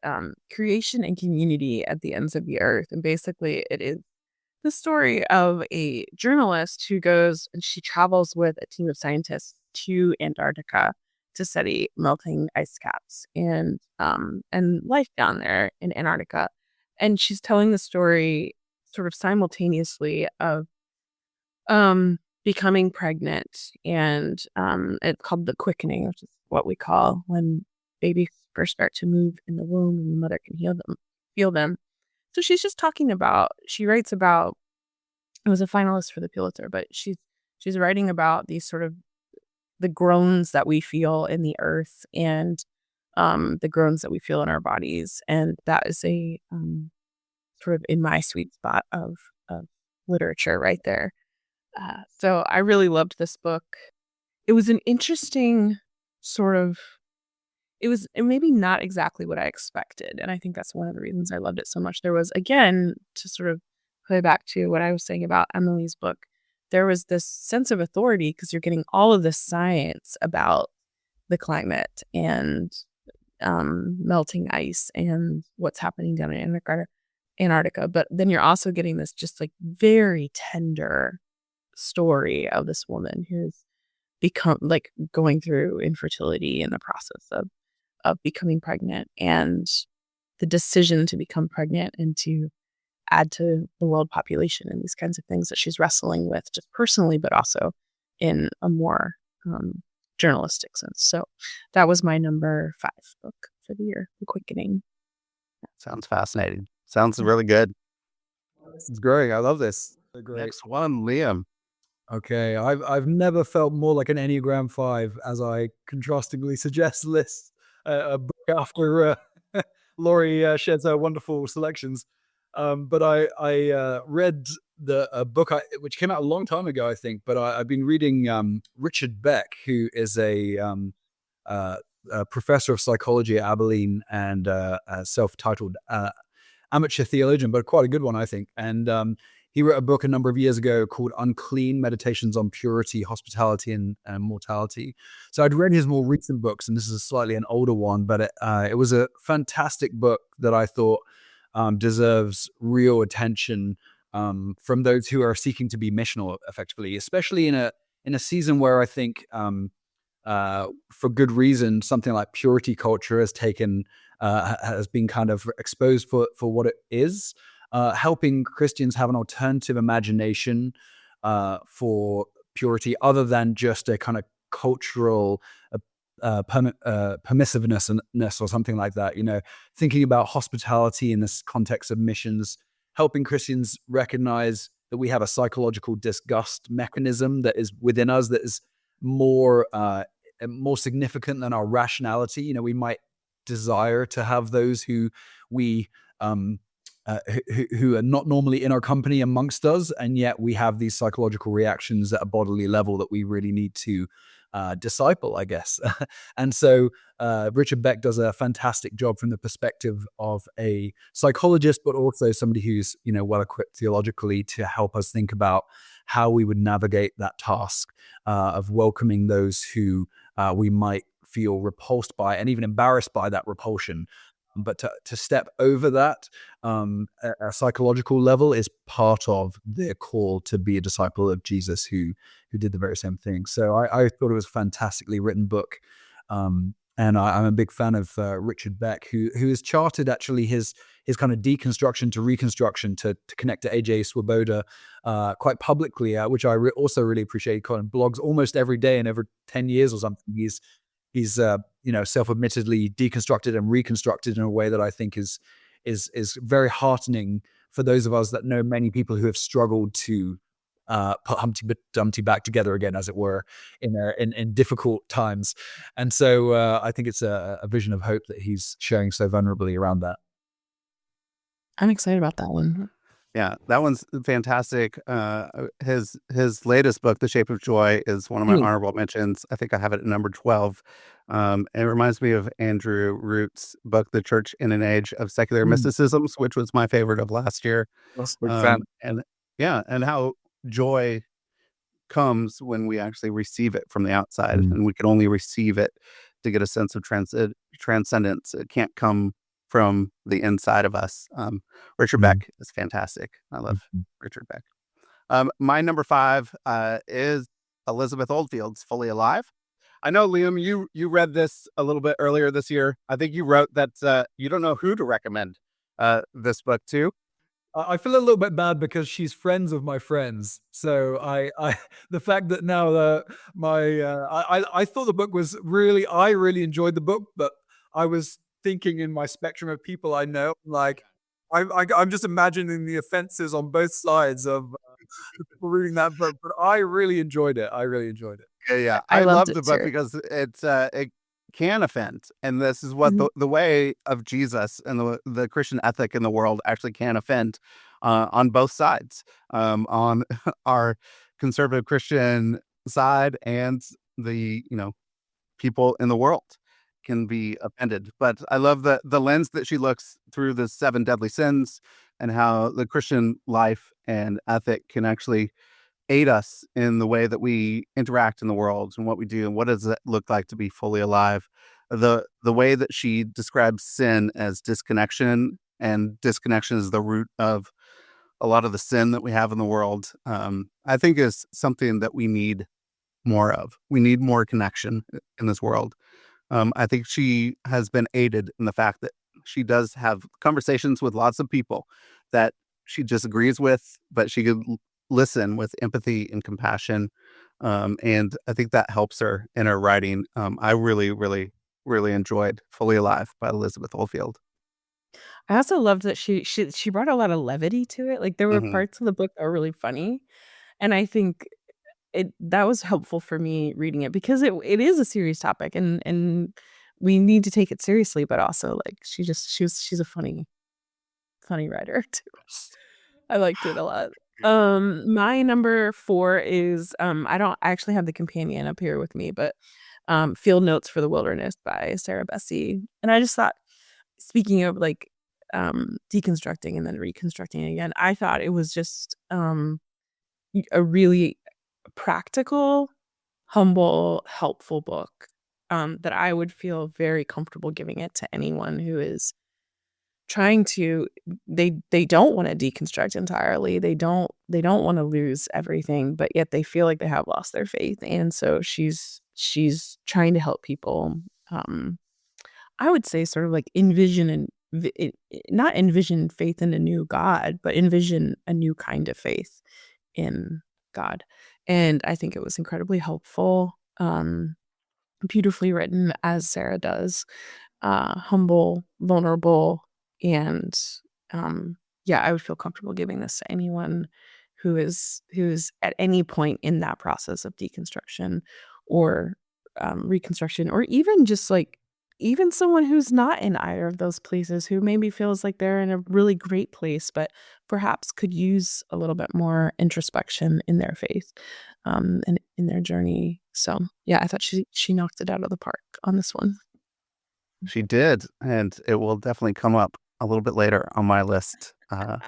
Creation and Community at the Ends of the Earth. And basically it is the story of a journalist who goes and she travels with a team of scientists to Antarctica to study melting ice caps and life down there in Antarctica. And she's telling the story sort of simultaneously of becoming pregnant, and it's called the quickening, which is what we call when babies first start to move in the womb and the mother can feel them. So she writes about, it was a finalist for the Pulitzer, but she's writing about these sort of the groans that we feel in the earth and the groans that we feel in our bodies. And that is a sort of in my sweet spot of literature right there. So I really loved this book. It was an interesting sort of, it was maybe not exactly what I expected. And I think that's one of the reasons I loved it so much. There was, again, to sort of play back to what I was saying about Emily's book, there was this sense of authority because you're getting all of this science about the climate and melting ice and what's happening down in Antarctica. But then you're also getting this just like very tender story of this woman who's become like going through infertility in the process of becoming pregnant, and the decision to become pregnant and to add to the world population and these kinds of things that she's wrestling with just personally, but also in a more journalistic sense. So that was my number 5 book for the year, The Quickening. Sounds fascinating. Sounds really good. This is great. I love this. Great. Next one, Liam. Okay, I've never felt more like an Enneagram 5 as I contrastingly suggest lists a book after Laurie shares her wonderful selections. But I read a book which came out a long time ago, I think. But I've been reading Richard Beck, who is a professor of psychology at Abilene and a self-titled amateur theologian, but quite a good one, I think. And he wrote a book a number of years ago called Unclean: Meditations on Purity, Hospitality, and Mortality. So I'd read his more recent books, and this is slightly an older one, but it was a fantastic book that I thought deserves real attention from those who are seeking to be missional effectively, especially in a season where I think for good reason, something like purity culture has been kind of exposed for what it is. Helping Christians have an alternative imagination for purity other than just a kind of cultural permissiveness or something like that. Thinking about hospitality in this context of missions, helping Christians recognize that we have a psychological disgust mechanism that is within us that is more significant than our rationality. We might desire to have those who we who are not normally in our company amongst us, and yet we have these psychological reactions at a bodily level that we really need to disciple, I guess. And so Richard Beck does a fantastic job from the perspective of a psychologist, but also somebody who's well equipped theologically to help us think about how we would navigate that task of welcoming those who we might feel repulsed by and even embarrassed by that repulsion. But to step over that a psychological level is part of their call to be a disciple of Jesus who did the very same thing. So I thought it was a fantastically written book. And I'm a big fan of Richard Beck, who has charted actually his kind of deconstruction to reconstruction to connect to A.J. Swoboda quite publicly, which I also really appreciate. He kind of blogs almost every day, and every 10 years or something, he's self-admittedly deconstructed and reconstructed in a way that I think is very heartening for those of us that know many people who have struggled to put Humpty Dumpty back together again, as it were, in difficult times. And so I think it's a vision of hope that he's sharing so vulnerably around that. I'm excited about that one. Yeah, that one's fantastic. His latest book, The Shape of Joy, is one of my honorable mentions. I think I have it at number 12. It reminds me of Andrew Root's book, The Church in an Age of Secular Mysticisms, which was my favorite of last year. That's a big fan. And how joy comes when we actually receive it from the outside, and we can only receive it to get a sense of transcendence. It can't come from the inside of us. Richard Beck is fantastic. I love Richard Beck. My number 5 is Elizabeth Oldfield's Fully Alive. I know, Liam, you read this a little bit earlier this year. I think you wrote that you don't know who to recommend this book to. I feel a little bit bad because she's friends of my friends. So I the fact that now I thought the book was I really enjoyed the book, but I was thinking in my spectrum of people I know, like I'm just imagining the offenses on both sides of people reading that book. But I really enjoyed it. Yeah. I love the book because it can offend, and this is what the way of Jesus and the Christian ethic in the world actually can offend on both sides, on our conservative Christian side and the people in the world can be offended. But I love the lens that she looks through the 7 deadly sins and how the Christian life and ethic can actually aid us in the way that we interact in the world and what we do and what does it look like to be fully alive. The way that she describes sin as disconnection, and disconnection is the root of a lot of the sin that we have in the world, I think is something that we need more of. We need more connection in this world. I think she has been aided in the fact that she does have conversations with lots of people that she disagrees with, but she could listen with empathy and compassion. And I think that helps her in her writing. I really, really, really enjoyed Fully Alive by Elizabeth Oldfield. I also loved that she brought a lot of levity to it. Like there were parts of the book that were really funny, and I think that was helpful for me reading it because it is a serious topic, and we need to take it seriously. But also, like she's a funny writer too. I liked it a lot. My number 4 is I don't actually have the companion up here with me, but Field Notes for the Wilderness by Sarah Bessey. And I just thought, speaking of like deconstructing and then reconstructing again, I thought it was just a really practical, humble, helpful book that I would feel very comfortable giving it to anyone who is trying to they don't want to deconstruct entirely. They don't want to lose everything, but yet they feel like they have lost their faith. And so she's trying to help people. I would say sort of like not envision faith in a new God, but envision a new kind of faith in God. And I think it was incredibly helpful, beautifully written as Sarah does, humble, vulnerable, and I would feel comfortable giving this to anyone who is at any point in that process of deconstruction or reconstruction, or even just like even someone who's not in either of those places, who maybe feels like they're in a really great place, but perhaps could use a little bit more introspection in their faith and in their journey. So yeah, I thought she knocked it out of the park on this one. She did, and it will definitely come up a little bit later on my list. I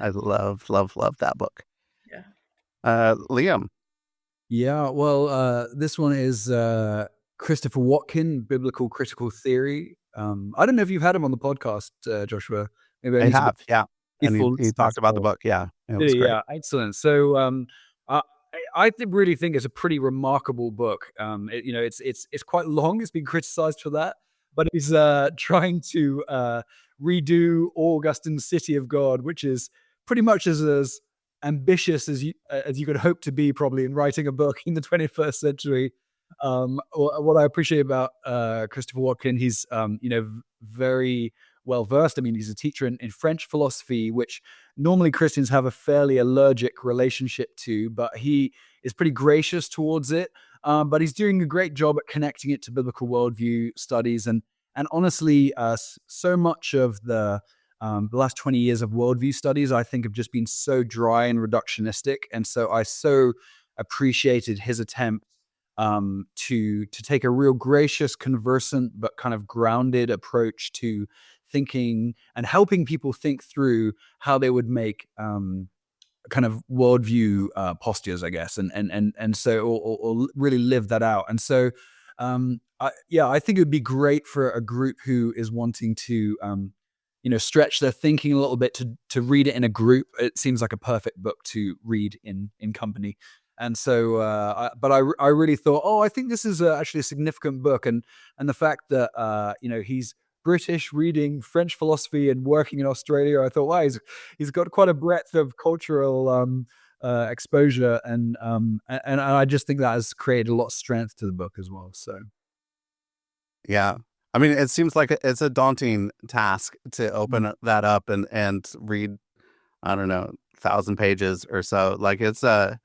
love that book. Yeah. Liam. Yeah, well, this one is Christopher Watkin, Biblical Critical Theory. I don't know if you've had him on the podcast, Joshua. Maybe I have, yeah. And he talked about the book, yeah. It was great. Yeah, excellent. So really think it's a pretty remarkable book. It's quite long. It's been criticized for that, but he's trying to redo Augustine's City of God, which is pretty much as ambitious as you could hope to be, probably, in writing a book in the 21st century. What I appreciate about Christopher Watkin, he's very well versed. I mean, he's a teacher in French philosophy, which normally Christians have a fairly allergic relationship to, but he is pretty gracious towards it. But he's doing a great job at connecting it to biblical worldview studies, and honestly, so much of the last 20 years of worldview studies, I think, have just been so dry and reductionistic, and so I so appreciated his attempt to take a real gracious, conversant, but kind of grounded approach to thinking and helping people think through how they would make kind of worldview postures, I guess, and so or really live that out. And so, I think it would be great for a group who is wanting to, stretch their thinking a little bit to read it in a group. It seems like a perfect book to read in company. And so, I really thought, I think this is actually a significant book, and the fact that he's British, reading French philosophy and working in Australia, I thought, wow, he's got quite a breadth of cultural exposure, and I just think that has created a lot of strength to the book as well. So, yeah, I mean, it seems like it's a daunting task to open that up and read, I don't know, 1,000 pages or so. Like it's a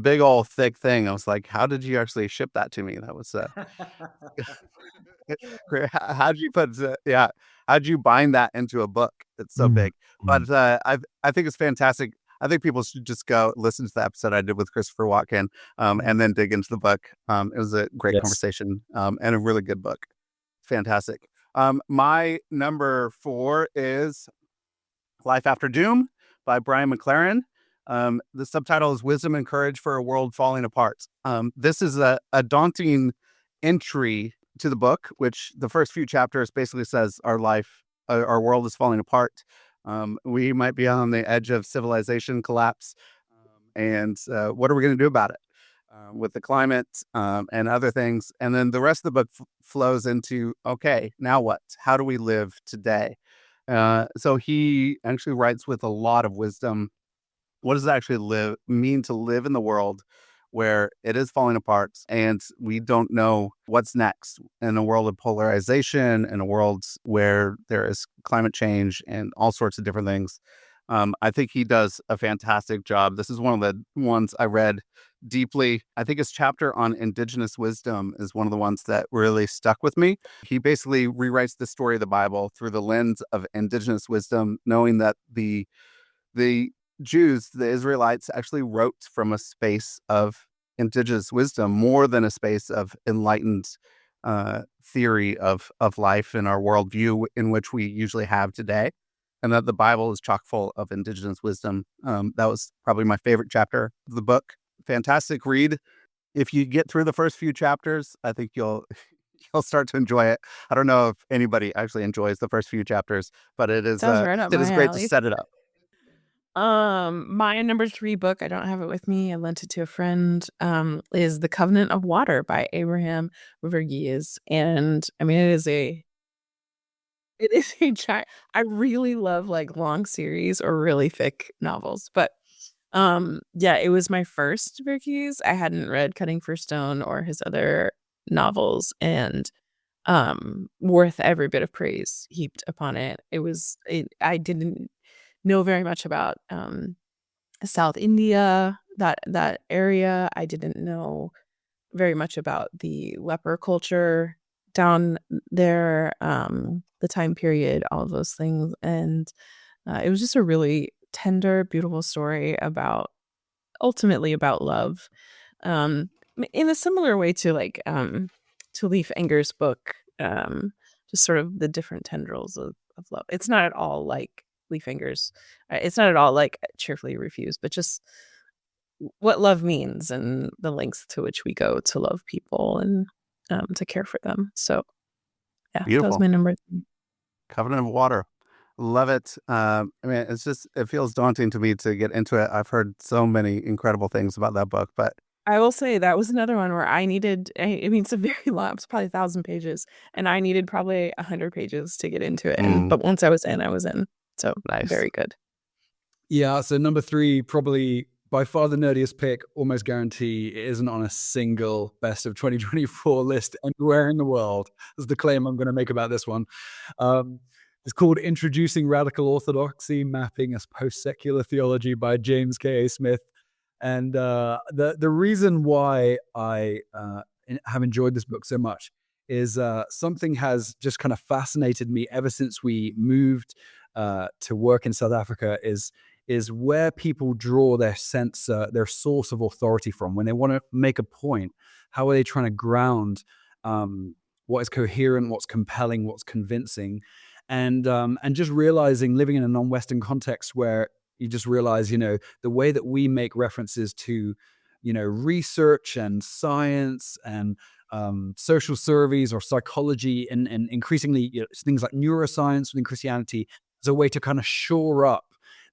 big old thick thing. I was like, how did you actually ship that to me? That was how'd you how'd you bind that into a book? It's so big. But I think it's fantastic. I think people should just go listen to the episode I did with Christopher Watkin, and then dig into the book. It was a great conversation, and a really good book. Fantastic. My number 4 is Life After Doom by Brian McLaren. The subtitle is Wisdom and Courage for a World Falling Apart. This is a daunting entry to the book, which the first few chapters basically says our world is falling apart. We might be on the edge of civilization collapse. And what are we going to do about it with the climate and other things? And then the rest of the book flows into, okay, now what? How do we live today? So he actually writes with a lot of wisdom. What does it actually mean to live in the world where it is falling apart and we don't know what's next, in a world of polarization, in a world where there is climate change and all sorts of different things? I think he does a fantastic job. This is one of the ones I read deeply. I think his chapter on indigenous wisdom is one of the ones that really stuck with me. He basically rewrites the story of the Bible through the lens of indigenous wisdom, knowing that the Jews, the Israelites, actually wrote from a space of indigenous wisdom more than a space of enlightened theory of life in our worldview in which we usually have today, and that the Bible is chock full of indigenous wisdom. That was probably my favorite chapter of the book. Fantastic read. If you get through the first few chapters, I think you'll start to enjoy it. I don't know if anybody actually enjoys the first few chapters, but it is Sounds right up it is my great alley. to set it up. My number 3 book, I don't have it with me, I lent it to a friend, is The Covenant of Water by Abraham Verghese. And I mean, it is a giant. I really love like long series or really thick novels, but it was my first Verghese. I hadn't read Cutting for Stone or his other novels, and worth every bit of praise heaped upon it. I didn't know very much about South India, that area. I didn't know very much about the leper culture down there, the time period, all of those things. And it was just a really tender, beautiful story ultimately about love. In a similar way to to Leif Enger's book, just sort of the different tendrils of love. It's not at all like Leif Enger's. It's not at all like Cheerfully Refused, but just what love means and the lengths to which we go to love people and to care for them. So, yeah, that was Beautiful. my number 3. Covenant of Water. Love it. I mean, it feels daunting to me to get into it. I've heard so many incredible things about that book, but I will say that was another one where I needed, I mean, it's a very long, it's probably 1,000 pages, and I needed probably 100 pages to get into it. mm, But once I was in, I was in. So nice. very good. Yeah, so number 3, probably by far the nerdiest pick, almost guarantee it isn't on a single best of 2024 list anywhere in the world. Is the claim I'm going to make about this one. Um, it's called Introducing Radical Orthodoxy, Mapping as Post-Secular Theology by James K.A. Smith. And the reason why I have enjoyed this book so much is something has just kind of fascinated me ever since we moved to work in South Africa is where people draw their sense, their source of authority from when they want to make a point. How are they trying to ground what is coherent, what's compelling, what's convincing, and just realizing living in a non-Western context where you just realize, the way that we make references to, research and science and social surveys or psychology and increasingly things like neuroscience within Christianity as a way to kind of shore up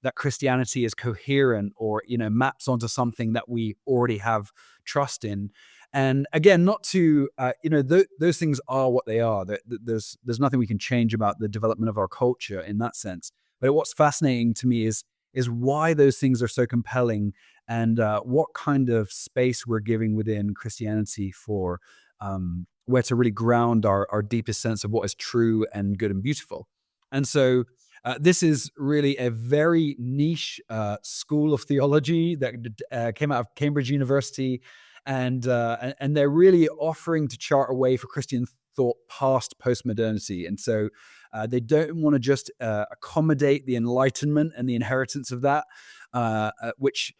that Christianity is coherent or, maps onto something that we already have trust in. And again, not to, those things are what they are. There's nothing we can change about the development of our culture in that sense. But what's fascinating to me is why those things are so compelling and what kind of space we're giving within Christianity for where to really ground our deepest sense of what is true and good and beautiful. And so this is really a very niche school of theology that came out of Cambridge University, and they're really offering to chart a way for Christian thought past postmodernity. And so they don't want to just accommodate the Enlightenment and the inheritance of that, which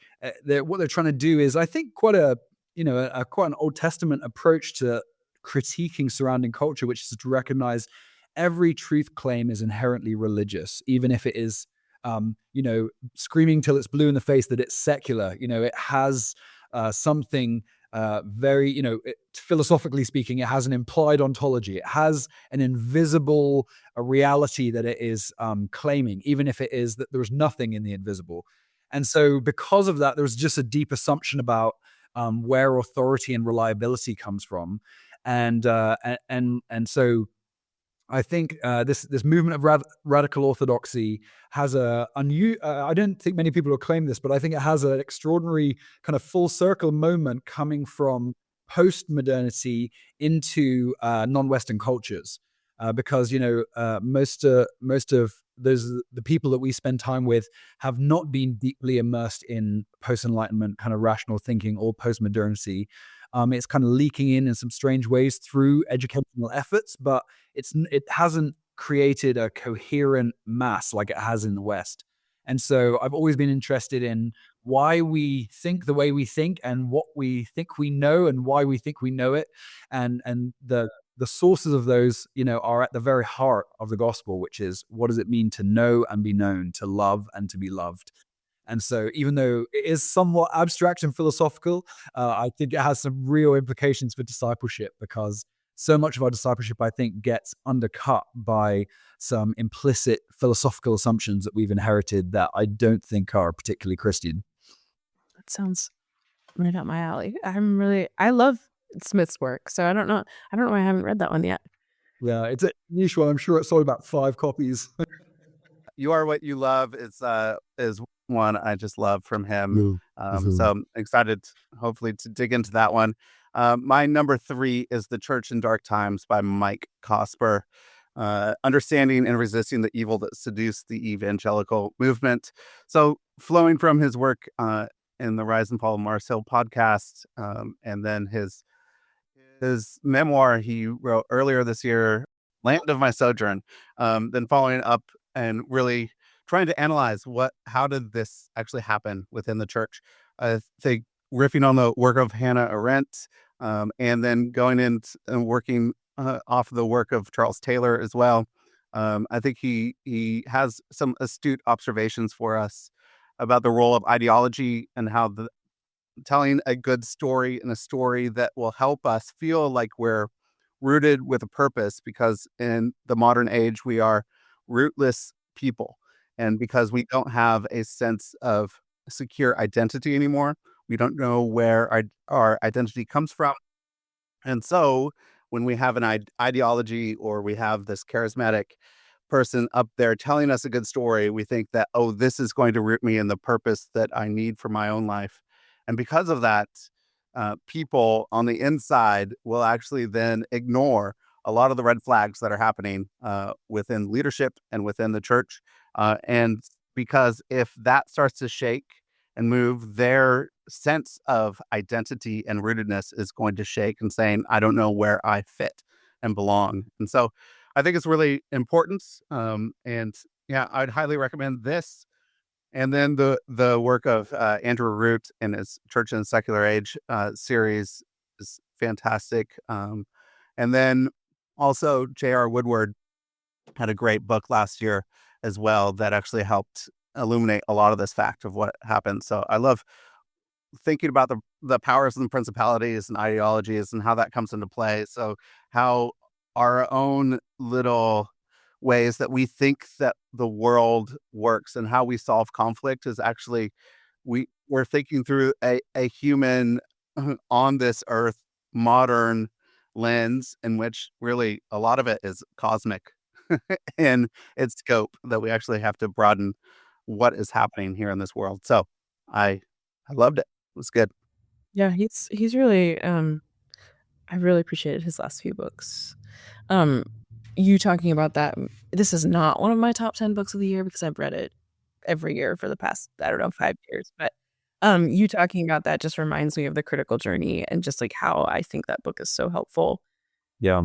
what they're trying to do is, I think, quite quite an Old Testament approach to critiquing surrounding culture, which is to recognize every truth claim is inherently religious, even if it is, screaming till it's blue in the face that it's secular. It has something very, philosophically speaking, it has an implied ontology. It has an invisible reality that it is claiming, even if it is that there's nothing in the invisible. And so because of that, there's just a deep assumption about where authority and reliability comes from. And so I think this movement of radical orthodoxy has I don't think many people will claim this, but I think it has an extraordinary kind of full circle moment coming from post-modernity into non-Western cultures. Because most of the people that we spend time with have not been deeply immersed in post-Enlightenment kind of rational thinking or post-modernity. It's kind of leaking in some strange ways through educational efforts, but it hasn't created a coherent mass like it has in the West. And so I've always been interested in why we think the way we think and what we think we know and why we think we know it. And the sources of those, are at the very heart of the gospel, which is, what does it mean to know and be known, to love and to be loved? And so even though it is somewhat abstract and philosophical, I think it has some real implications for discipleship, because so much of our discipleship, I think, gets undercut by some implicit philosophical assumptions that we've inherited that I don't think are particularly Christian. That sounds right up my alley. I love Smith's work, so I don't know why I haven't read that one yet. Yeah, it's a niche one. I'm sure it sold about 5 copies. You Are What You Love is one I just love from him. Mm-hmm. So I'm excited, hopefully, to dig into that one. My number 3 is The Church in Dark Times by Mike Cosper. Understanding and resisting the evil that seduced the evangelical movement. So flowing from his work in the Rise and Fall of Mars Hill podcast, and then his memoir he wrote earlier this year, Land of My Sojourn, then following up and really trying to analyze how did this actually happen within the church. I think riffing on the work of Hannah Arendt, and then going in and working off the work of Charles Taylor as well. I think he has some astute observations for us about the role of ideology and how telling a good story and a story that will help us feel like we're rooted with a purpose, because in the modern age we are rootless people. And because we don't have a sense of secure identity anymore, we don't know where our identity comes from. And so when we have an ideology, or we have this charismatic person up there telling us a good story, we think that, oh, this is going to root me in the purpose that I need for my own life. And because of that, people on the inside will actually then ignore a lot of the red flags that are happening within leadership and within the church. And because if that starts to shake and move, their sense of identity and rootedness is going to shake and saying, I don't know where I fit and belong. And so I think it's really important. And yeah, I'd highly recommend this. And then the work of Andrew Root and his Church in the Secular Age series is fantastic. And then also J.R. Woodward had a great book last year as well that actually helped illuminate a lot of this fact of what happened. So I love thinking about the powers and principalities and ideologies and how that comes into play. So how our own little ways that we think that the world works and how we solve conflict is actually we're thinking through a human on this earth modern lens, in which really a lot of it is cosmic in its scope, that we actually have to broaden what is happening here in this world. So I loved it. It was good. Yeah, he's really, I really appreciated his last few books. Um, you talking about that, this is not one of my top 10 books of the year because I've read it every year for the past, I don't know, 5 years, but, you talking about that just reminds me of The Critical Journey and just, like, how I think that book is so helpful Yeah.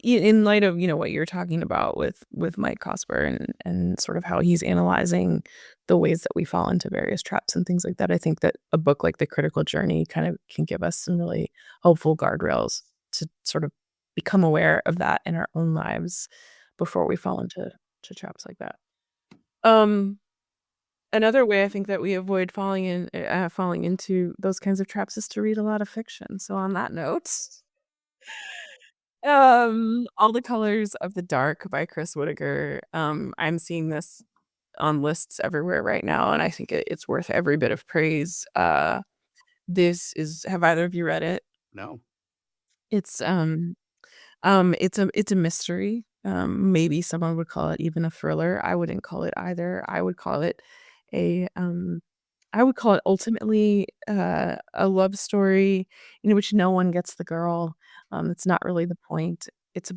in light of, what you're talking about with Mike Cosper and sort of how he's analyzing the ways that we fall into various traps and things like that. I think that a book like The Critical Journey kind of can give us some really helpful guardrails to sort of become aware of that in our own lives before we fall into traps like that. Um, Another way I think that we avoid falling into those kinds of traps is to read a lot of fiction. So on that note, All the Colors of the Dark by Chris Whittaker. I'm seeing this on lists everywhere right now, and I think it's worth every bit of praise. Have either of you read it? No. It's it's a mystery. Maybe someone would call it even a thriller. I wouldn't call it either. A I would call it ultimately a love story in which no one gets the girl. It's not really the point. It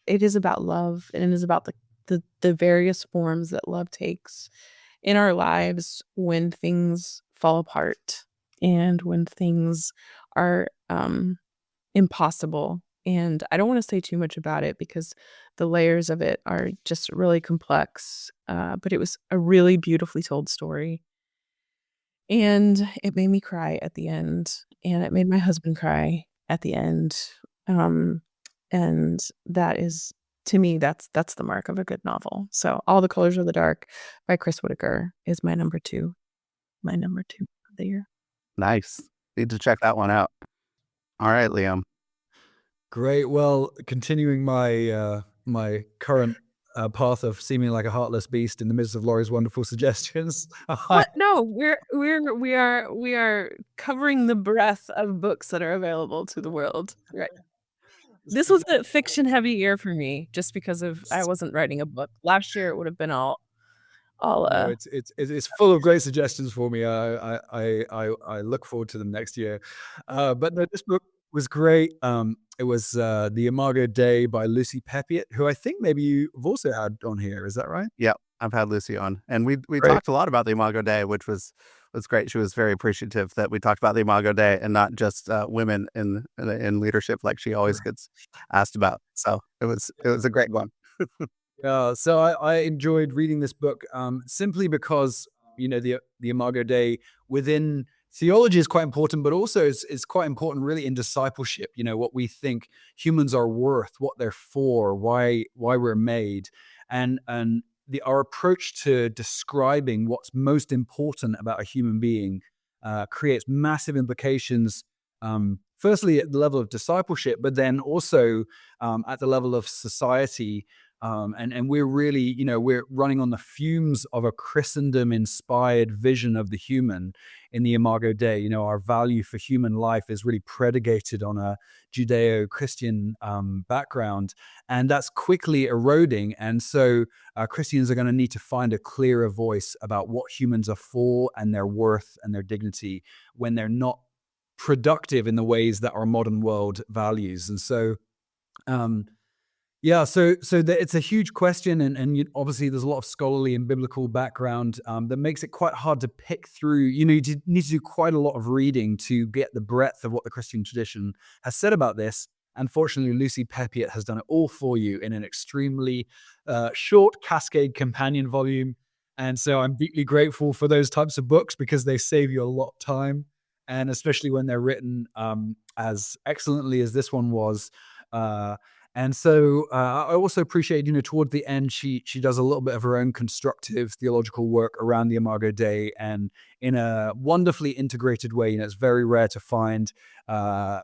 is about love, and it is about the various forms that love takes in our lives when things fall apart and when things are impossible. And I don't want to say too much about it because the layers of it are just really complex. But it was a really beautifully told story. And it made me cry at the end, and it made my husband cry at the end. Um, and that is, to me, that's the mark of a good novel. So All the Colors of the Dark by Chris Whittaker is my number 2. My number 2 of the year. Nice. Need to check that one out. All right, Liam. Great. Well, continuing my my current path of seeming like a heartless beast in the midst of Laurie's wonderful suggestions. What? No, we are covering the breadth of books that are available to the world. Right. This was a fiction heavy year for me, just because of I wasn't writing a book. Last year it would have been all No, it's full of great suggestions for me. I look forward to them next year. But no, this book was great. It was The Imago Dei by Lucy Peppiatt, who I think maybe you've also had on here. Is that right? Yeah, I've had Lucy on, and we Great. talked a lot about the Imago Dei, which was great. She was very appreciative that we talked about the Imago Dei and not just women in leadership, like she always gets asked about. So it was a great one. Yeah, so I enjoyed reading this book simply because the Imago Dei within theology is quite important, but also is quite important really in discipleship. What we think humans are worth, what they're for, why we're made, and our approach to describing what's most important about a human being creates massive implications. Firstly, at the level of discipleship, but then also at the level of society. And we're really, we're running on the fumes of a Christendom-inspired vision of the human in the Imago Dei. Our value for human life is really predicated on a Judeo-Christian background, and that's quickly eroding. And so Christians are going to need to find a clearer voice about what humans are for and their worth and their dignity when they're not productive in the ways that our modern world values. And so, yeah, it's a huge question, and obviously there's a lot of scholarly and biblical background that makes it quite hard to pick through. You need to do quite a lot of reading to get the breadth of what the Christian tradition has said about this. Unfortunately, Lucy Peppiatt has done it all for you in an extremely short Cascade companion volume, and so I'm deeply grateful for those types of books because they save you a lot of time, and especially when they're written as excellently as this one was. And so I also appreciate, toward the end, she does a little bit of her own constructive theological work around the Imago Dei, and in a wonderfully integrated way. It's very rare to find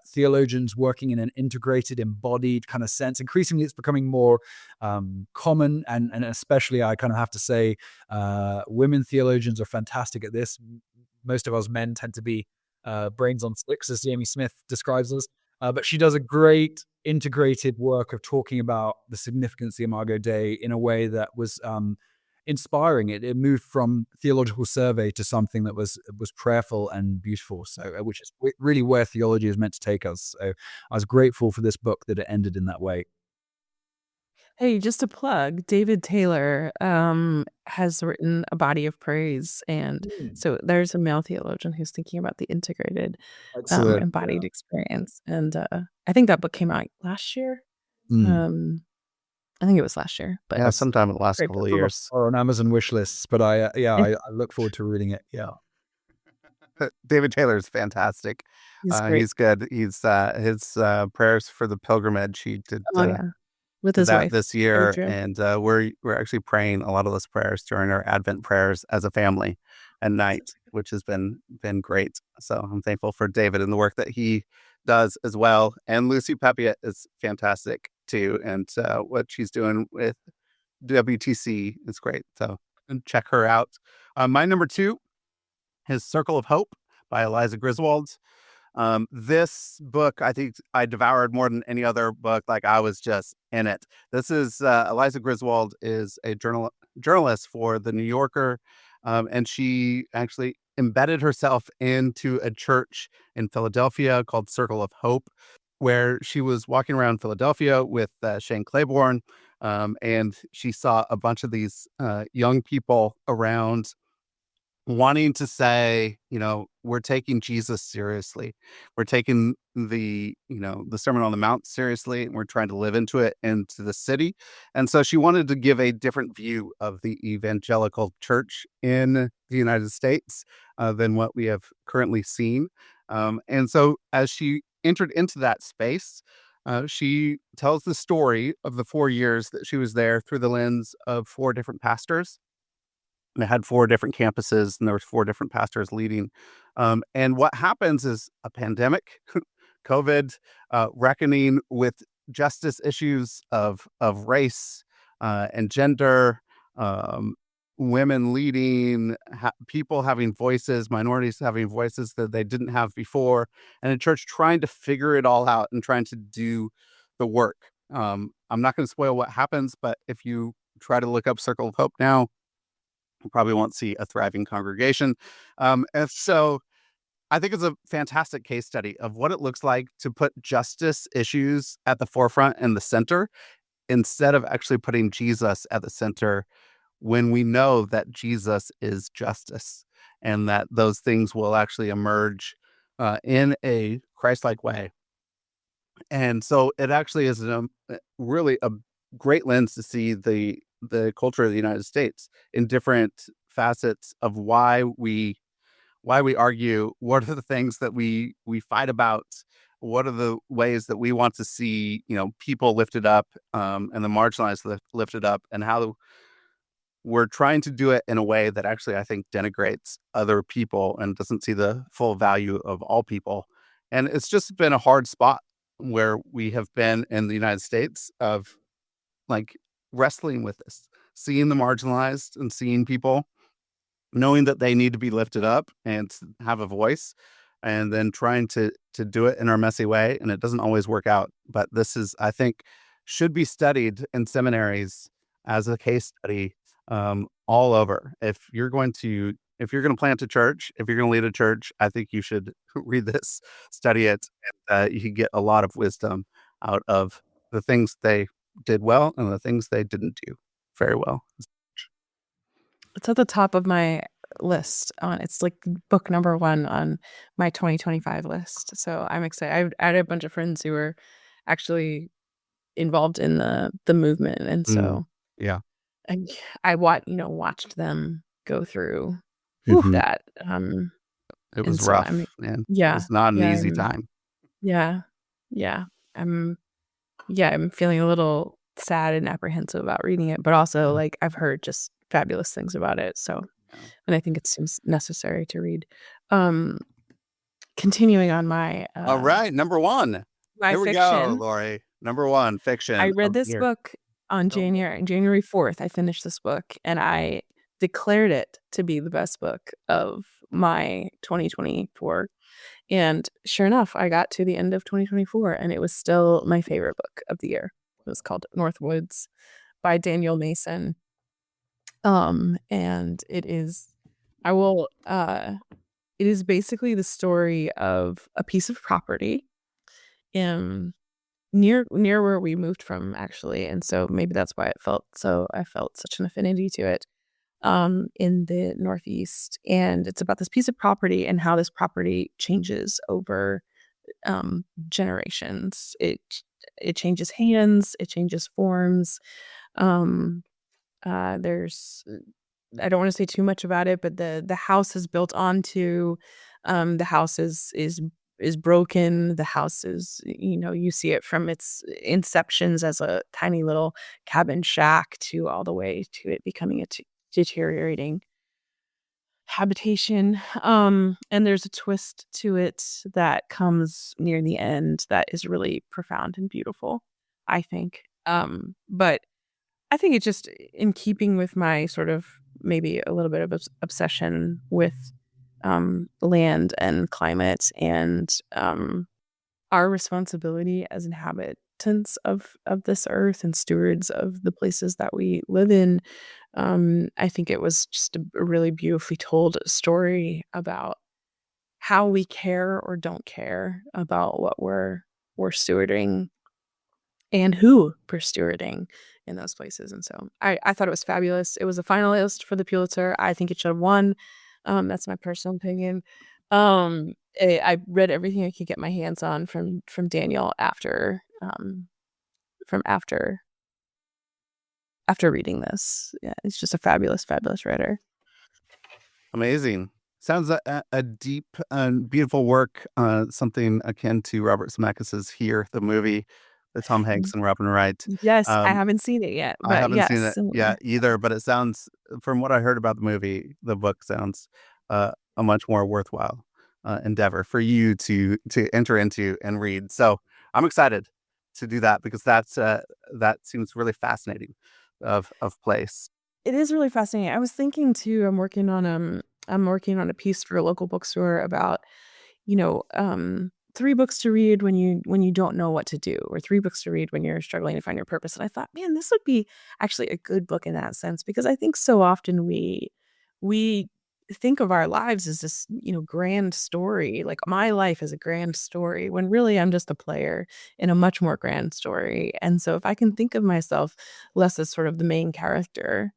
theologians working in an integrated, embodied kind of sense. Increasingly, it's becoming more common, and especially, I kind of have to say, women theologians are fantastic at this. Most of us men tend to be brains on slicks, as Jamie Smith describes us. But she does a great integrated work of talking about the significance of the Imago Dei in a way that was inspiring. It moved from theological survey to something that was prayerful and beautiful. So, which is really where theology is meant to take us. So, I was grateful for this book that it ended in that way. Hey, just a plug, David Taylor has written a body of praise, and so there's a male theologian who's thinking about the integrated embodied experience, and I think that book came out last year. I think it was last year, but Yeah, sometime in the last couple of years. Or on Amazon wish lists, but I look forward to reading it. Yeah. David Taylor is fantastic. He's good. He's his prayers for the pilgrimage he did. With his wife this year, and we're actually praying a lot of those prayers during our Advent prayers as a family at night, which has been great. So I'm thankful for David and the work that he does as well. And Lucy Peppiatt is fantastic too, and what she's doing with WTC is great. So check her out. My number 2 is Circle of Hope by Eliza Griswold. This book, I think I devoured more than any other book. Like, I was just in it. This is Eliza Griswold is a journalist for The New Yorker, and she actually embedded herself into a church in Philadelphia called Circle of Hope, where she was walking around Philadelphia with Shane Claiborne, and she saw a bunch of these young people around wanting to say, we're taking Jesus seriously. We're taking the Sermon on the Mount seriously, and we're trying to live into it, into the city. And so she wanted to give a different view of the evangelical church in the United States than what we have currently seen. And so as she entered into that space, she tells the story of the 4 years that she was there through the lens of 4 different pastors. And it had 4 different campuses, and there was 4 different pastors leading. And what happens is a pandemic, COVID, reckoning with justice issues of race and gender, women leading, people having voices, minorities having voices that they didn't have before, and a church trying to figure it all out and trying to do the work. I'm not going to spoil what happens, but if you try to look up Circle of Hope now, you probably won't see a thriving congregation. And so I think it's a fantastic case study of what it looks like to put justice issues at the forefront and the center, instead of actually putting Jesus at the center, when we know that Jesus is justice and that those things will actually emerge in a Christ-like way. And so it actually is really a great lens to see the culture of the United States in different facets of why we argue, what are the things that we fight about, what are the ways that we want to see people lifted up, and the marginalized lifted up, and how we're trying to do it in a way that actually, I think, denigrates other people and doesn't see the full value of all people. And it's just been a hard spot where we have been in the United States of, like, wrestling with this, seeing the marginalized and seeing people, knowing that they need to be lifted up and have a voice, and then trying to do it in our messy way. And it doesn't always work out. But this is, I think, should be studied in seminaries as a case study, all over. If you're going to plant a church, if you're going to lead a church, I think you should read this, study it, and you can get a lot of wisdom out of the things they did well and the things they didn't do very well. It's at the top of my list. It's like book number 1 on my 2025 list. So I'm excited. I had a bunch of friends who were actually involved in the movement, and so Yeah. I watched them go through Mhm. that. It And was so rough, I'm man. It yeah, was not an yeah, easy time. yeah, yeah. I'm I'm feeling a little sad and apprehensive about reading it, but also Yeah. like I've heard just fabulous things about it. So, Yeah. and I think it seems necessary to read. Um, Continuing on my All right, number 1. my Here we go, fiction. Lori. Number 1, I fiction read of the this year. book on Tell me. January 4th. I finished this book and I declared it to be the best book of my 2024. And sure enough, I got to the end of 2024 and it was still my favorite book of the year. It was called Northwoods by Daniel Mason. And it is it is basically the story of a piece of property in near where we moved from, actually, and so maybe that's why I felt such an affinity to it, in the Northeast. And it's about this piece of property and how this property changes over generations. It changes hands, it changes forms. um there's I don't want to say too much about it, but the house is built onto, the house is broken. The house is, you see it from its inceptions as a tiny little cabin shack to all the way to it becoming a deteriorating habitation. And there's a twist to it that comes near the end that is really profound and beautiful, I think. But I think it's just in keeping with my sort of maybe a little bit of obsession with land and climate and our responsibility as inhabitants of this earth and stewards of the places that we live in. I think it was just a really beautifully told story about how we care or don't care about what we're stewarding and who we're stewarding in those places. And so I thought it was fabulous. It was a finalist for the Pulitzer. I think it should have won. That's my personal opinion. I read everything I could get my hands on from Daniel from after reading this. Yeah, it's just a fabulous, fabulous writer. Amazing. Sounds a deep and beautiful work, something akin to Robert Zemeckis's Here, the movie, the Tom Hanks and Robin Wright. Yes, I Um, haven't seen it yet, I but haven't seen yes, it similar. yet either, but it sounds, from what I heard about the movie, the book sounds a much more worthwhile endeavor for you to enter into and read. So I'm excited to do that because that seems really fascinating of place. It is really fascinating. I was thinking too, I'm working on a piece for a local bookstore about, 3 books to read when you don't know what to do, or 3 books to read when you're struggling to find your purpose. And I thought, man, this would be actually a good book in that sense, because I think so often we think of our lives as this, grand story. Like my life is a grand story when really I'm just a player in a much more grand story. And so if I can think of myself less as sort of the main character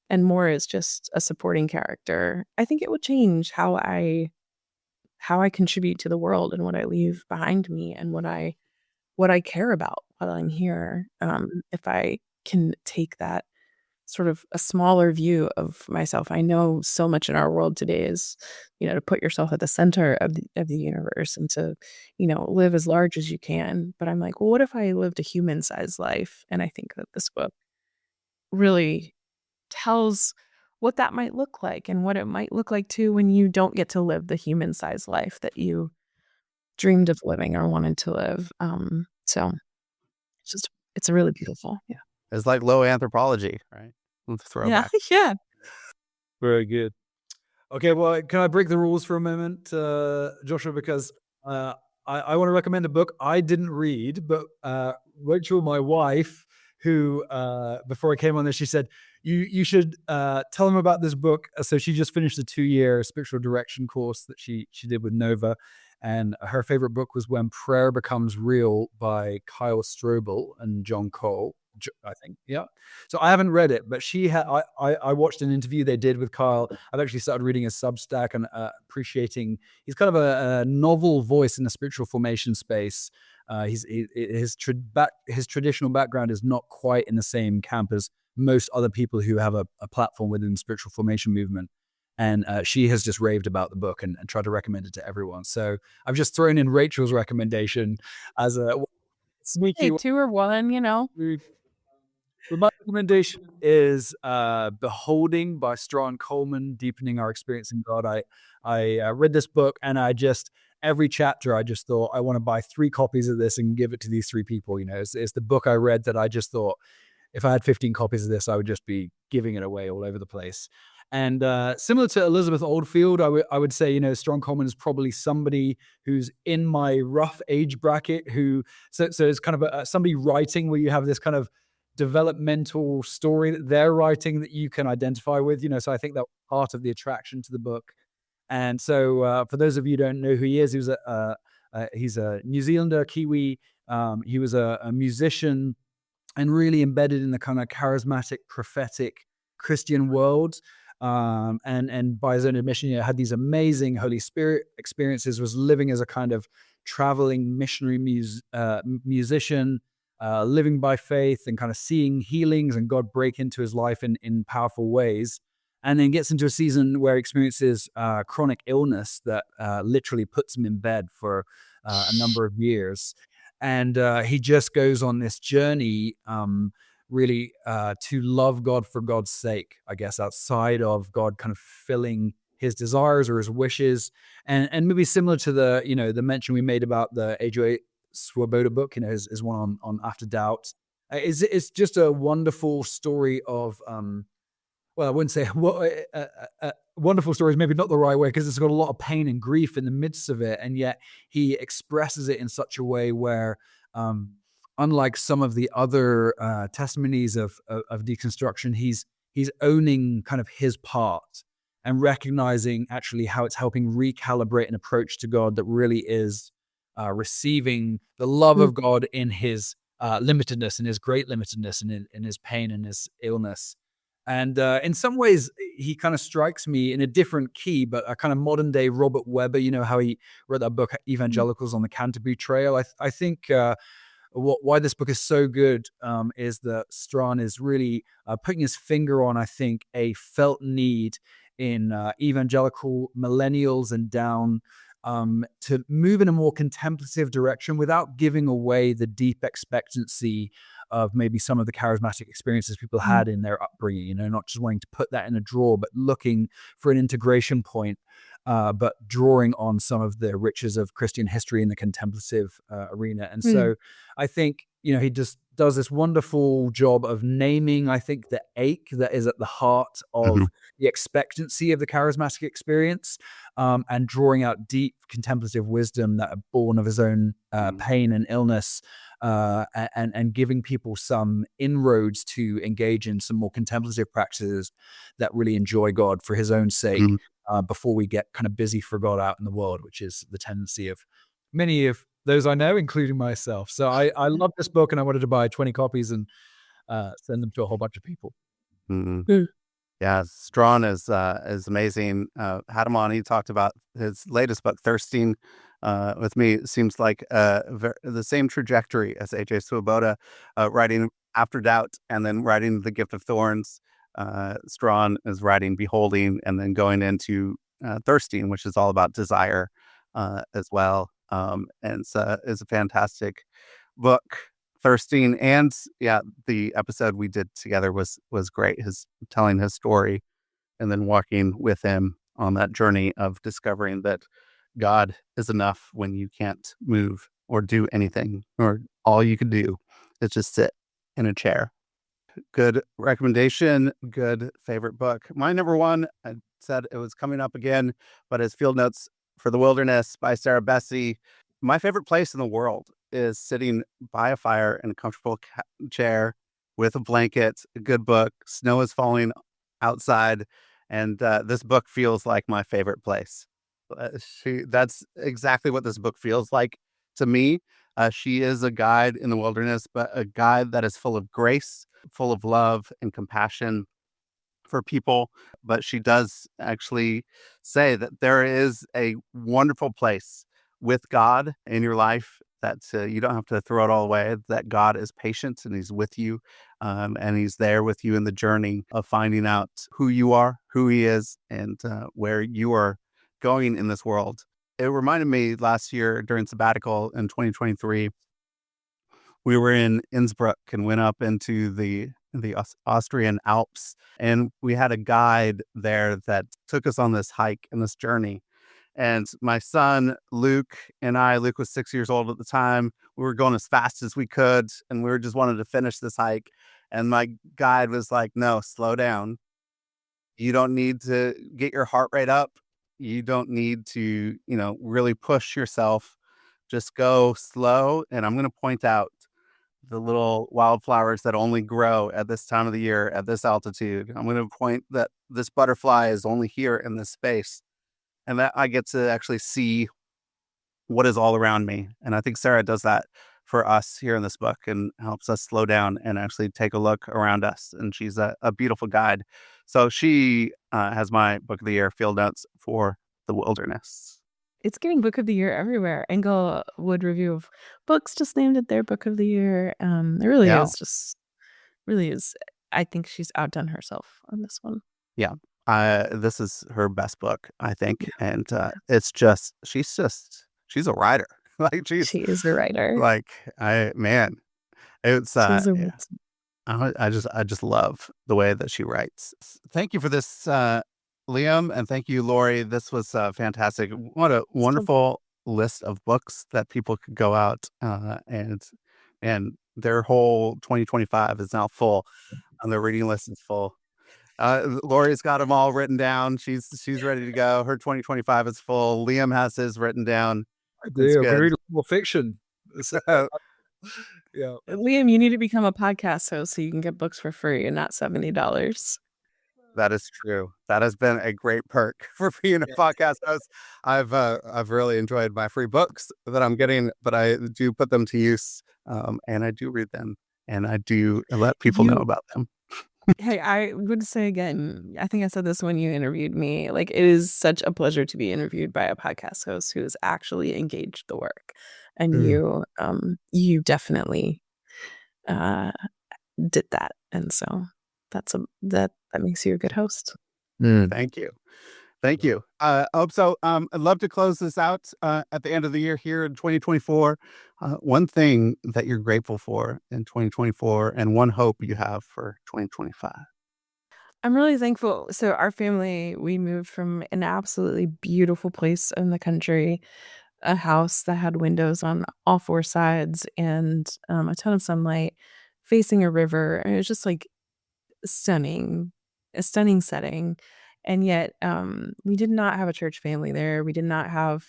and more as just a supporting character, I think it would change how I contribute to the world and what I leave behind me and what I care about while I'm here. If I can take that sort of a smaller view of myself. I know so much in our world today is, to put yourself at the center of the universe and to, live as large as you can. But I'm like, well, what if I lived a human-sized life? And I think that this book really tells what that might look like and what it might look like too when you don't get to live the human-sized life that you dreamed of living or wanted to live. So it's really beautiful. Yeah. It's like low anthropology, right? Let's Yeah, throwback. yeah. Very good. Okay, well, can I break the rules for a moment, Joshua? Because I want to recommend a book I didn't read, but Rachel, my wife, who before I came on this, she said you should tell them about this book. So she just finished a 2-year spiritual direction course that she did with Nova, and her favorite book was When Prayer Becomes Real by Kyle Strobel and John Cole. I think, yeah. So I haven't read it, but she had. I watched an interview they did with Kyle. I've actually started reading his Substack and appreciating. He's kind of a novel voice in the spiritual formation space. His traditional background is not quite in the same camp as most other people who have a platform within the spiritual formation movement. And she has just raved about the book and tried to recommend it to everyone. So I've just thrown in Rachel's recommendation as a Hey, sneaky. 2 or 1, you know? But my recommendation is Beholding by Strawn Coleman, Deepening Our Experience in God. I read this book, and every chapter I just thought, I want to buy 3 copies of this and give it to these 3 people. You know, it's the book I read that I just thought, if I had 15 copies of this, I would just be giving it away all over the place. And similar to Elizabeth Oldfield, I would say, you know, Strawn Coleman is probably somebody who's in my rough age bracket. So it's kind of somebody writing where you have this kind of developmental story that they're writing that you can identify with, you know. So I think that was part of the attraction to the book. And so for those of you who don't know who he is, he's a New Zealander, Kiwi. He was a musician and really embedded in the kind of charismatic, prophetic Christian world. And by his own admission, you know, had these amazing Holy Spirit experiences, was living as a kind of traveling missionary musician, living by faith and kind of seeing healings and God break into his life in powerful ways. And then gets into a season where he experiences chronic illness that literally puts him in bed for a number of years. And he just goes on this journey, really to love God for God's sake, I guess, outside of God kind of filling his desires or his wishes. And maybe similar to the mention we made about the AJ Swoboda book, you know, is one on After Doubt. It's just a wonderful story of, well, I wouldn't say wonderful story is maybe not the right way, because it's got a lot of pain and grief in the midst of it, and yet he expresses it in such a way where, unlike some of the other testimonies of deconstruction, he's owning kind of his part and recognizing actually how it's helping recalibrate an approach to God that really is receiving the love of God in his limitedness, in his great limitedness, and in his pain and his illness. And in some ways, he kind of strikes me in a different key, but a kind of modern day Robert Webber. You know how he wrote that book, Evangelicals on the Canterbury Trail? I think why this book is so good is that Strawn is really putting his finger on, I think, a felt need in evangelical millennials and down, to move in a more contemplative direction without giving away the deep expectancy of maybe some of the charismatic experiences people had in their upbringing, you know, not just wanting to put that in a drawer, but looking for an integration point, but drawing on some of the riches of Christian history in the contemplative arena. And so I think, you know, he just does this wonderful job of naming, I think, the ache that is at the heart of the expectancy of the charismatic experience, and drawing out deep contemplative wisdom that are born of his own pain and illness, and giving people some inroads to engage in some more contemplative practices that really enjoy God for his own sake, before we get kind of busy for God out in the world, which is the tendency of many of those I know, including myself. So I love this book, and I wanted to buy 20 copies and send them to a whole bunch of people. Yeah, Strawn is amazing. Had him on. He talked about his latest book, Thirsting, with me. It seems like the same trajectory as AJ Swoboda, writing After Doubt and then writing The Gift of Thorns. Strawn is writing Beholding and then going into Thirsting, which is all about desire as well. And it's a fantastic book. Thirsting, and the episode we did together was great. His telling his story and then walking with him on that journey of discovering that God is enough when you can't move or do anything, or all you can do is just sit in a chair Good recommendation. Good favorite book. My number one, I said it was coming up again, but it's Field Notes for the Wilderness by Sarah Bessey. My favorite place in the world is sitting by a fire in a comfortable chair with a blanket, a good book. Snow is falling outside, and this book feels like my favorite place. That's exactly what this book feels like to me. She is a guide in the wilderness, but a guide that is full of grace, full of love and compassion for people. But she does actually say that there is a wonderful place with God in your life, that you don't have to throw it all away, that God is patient and he's with you, and he's there with you in the journey of finding out who you are, who he is, and where you are going in this world. It reminded me last year during sabbatical in 2023, we were in Innsbruck and went up into the Austrian Alps, and we had a guide there that took us on this hike and this journey. And my son Luke and Luke was 6 years old at the time. We were going as fast as we could, and we were just wanted to finish this hike. And my guide was like, "No, slow down. You don't need to get your heart rate up. You don't need to, really push yourself. Just go slow. And I'm going to point out the little wildflowers that only grow at this time of the year, at this altitude. I'm going to point that this butterfly is only here in this space, and that I get to actually see what is all around me." And I think Sarah does that for us here in this book and helps us slow down and actually take a look around us. And she's a beautiful guide. So she has my book of the year, Field Notes for the Wilderness. It's getting book of the year everywhere. Englewood Review of Books just named it their book of the year. It really Yeah. is just really is. I think she's outdone herself on this one. Yeah. This is her best book, I think. Yeah. And it's just, she's a writer. Like She is a writer. like, it's, She's a yeah. I just love the way that she writes. Thank you for this, Liam, and thank you, Lori. This was fantastic. What a wonderful list of books that people could go out and their whole 2025 is now full, and their reading list is full. Lori's got them all written down. She's ready to go. Her 2025 is full. Liam has his written down. I It's do. I've been good. reading more fiction. Yeah. Liam, you need to become a podcast host so you can get books for free and not $70. That is true. That has been a great perk for being a podcast host. I've really enjoyed my free books that I'm getting, but I do put them to use, and I do read them, and I do let people know about them. Hey, I would say again, I think I said this when you interviewed me, like, it is such a pleasure to be interviewed by a podcast host who has actually engaged the work. And you definitely did that. And so that makes you a good host. Thank you. Thank you. So I'd love to close this out at the end of the year here in 2024. One thing that you're grateful for in 2024 and one hope you have for 2025. I'm really thankful. So our family, we moved from an absolutely beautiful place in the country, a house that had windows on all four sides and a ton of sunlight facing a river. And it was just like stunning, a stunning setting. And yet we did not have a church family there. We did not have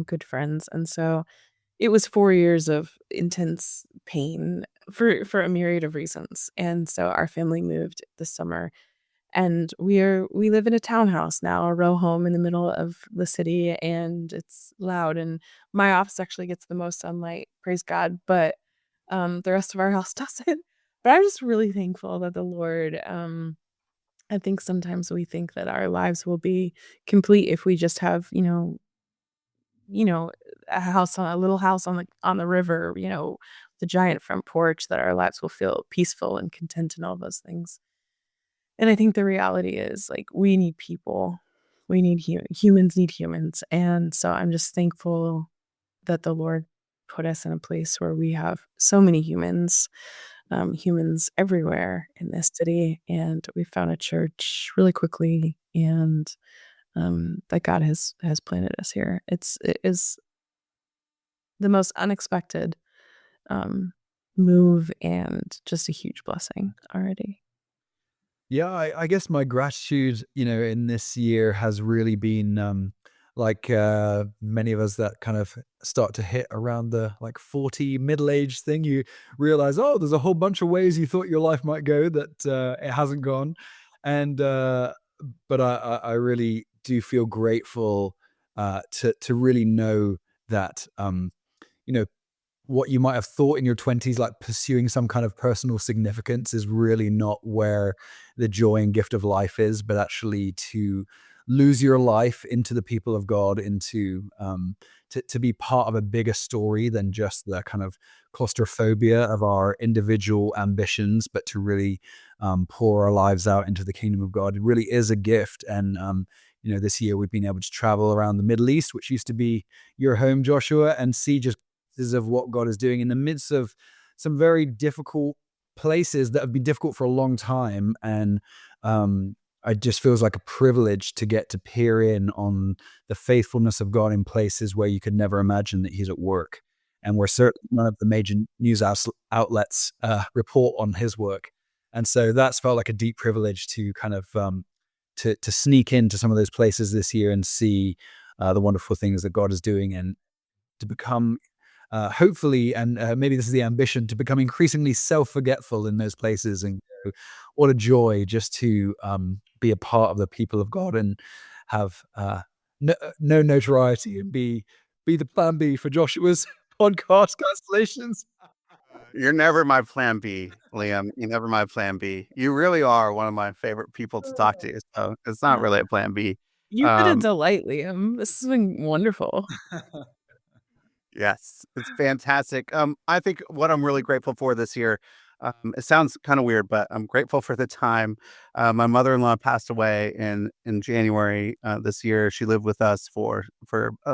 good friends. And so it was 4 years of intense pain for a myriad of reasons. And so our family moved this summer, and we live in a townhouse now, a row home in the middle of the city, and it's loud. And my office actually gets the most sunlight, praise God, but the rest of our house doesn't. But I'm just really thankful that the Lord. I think sometimes we think that our lives will be complete if we just have, a little house on the river, the giant front porch, that our lives will feel peaceful and content and all those things. And I think the reality is, like, we need people. We need humans need humans. And so I'm just thankful that the Lord put us in a place where we have so many humans everywhere in this city. And we found a church really quickly, and that God has planted us here. It is the most unexpected move and just a huge blessing already. Yeah, I guess my gratitude, in this year has really been like many of us that kind of start to hit around the like 40 middle age thing. You realize, oh, there's a whole bunch of ways you thought your life might go that it hasn't gone. And but I really do feel grateful to really know that you know what you might have thought in your 20s, like pursuing some kind of personal significance, is really not where the joy and gift of life is, but actually to lose your life into the people of God, into to be part of a bigger story than just the kind of claustrophobia of our individual ambitions, but to really pour our lives out into the kingdom of God. It really is a gift. And this year we've been able to travel around the Middle East, which used to be your home, Joshua, and see just of what God is doing in the midst of some very difficult places that have been difficult for a long time. And it just feels like a privilege to get to peer in on the faithfulness of God in places where you could never imagine that he's at work. And where certainly none of the major news outlets report on his work. And so that's felt like a deep privilege to kind of to sneak into some of those places this year and see the wonderful things that God is doing, and to become hopefully, and maybe this is the ambition, to become increasingly self-forgetful in those places. And what a joy just to be a part of the people of God and have no notoriety, and be the plan B for Joshua's podcast constellations. You're never my plan B, Liam. You're never my plan B. You really are one of my favorite people to talk to. So it's not really a plan B. You've been a Um, delight, Liam. This has been wonderful. Yes, it's fantastic. I think what I'm really grateful for this year, it sounds kind of weird, but I'm grateful for the time. My mother-in-law passed away in January this year. She lived with us for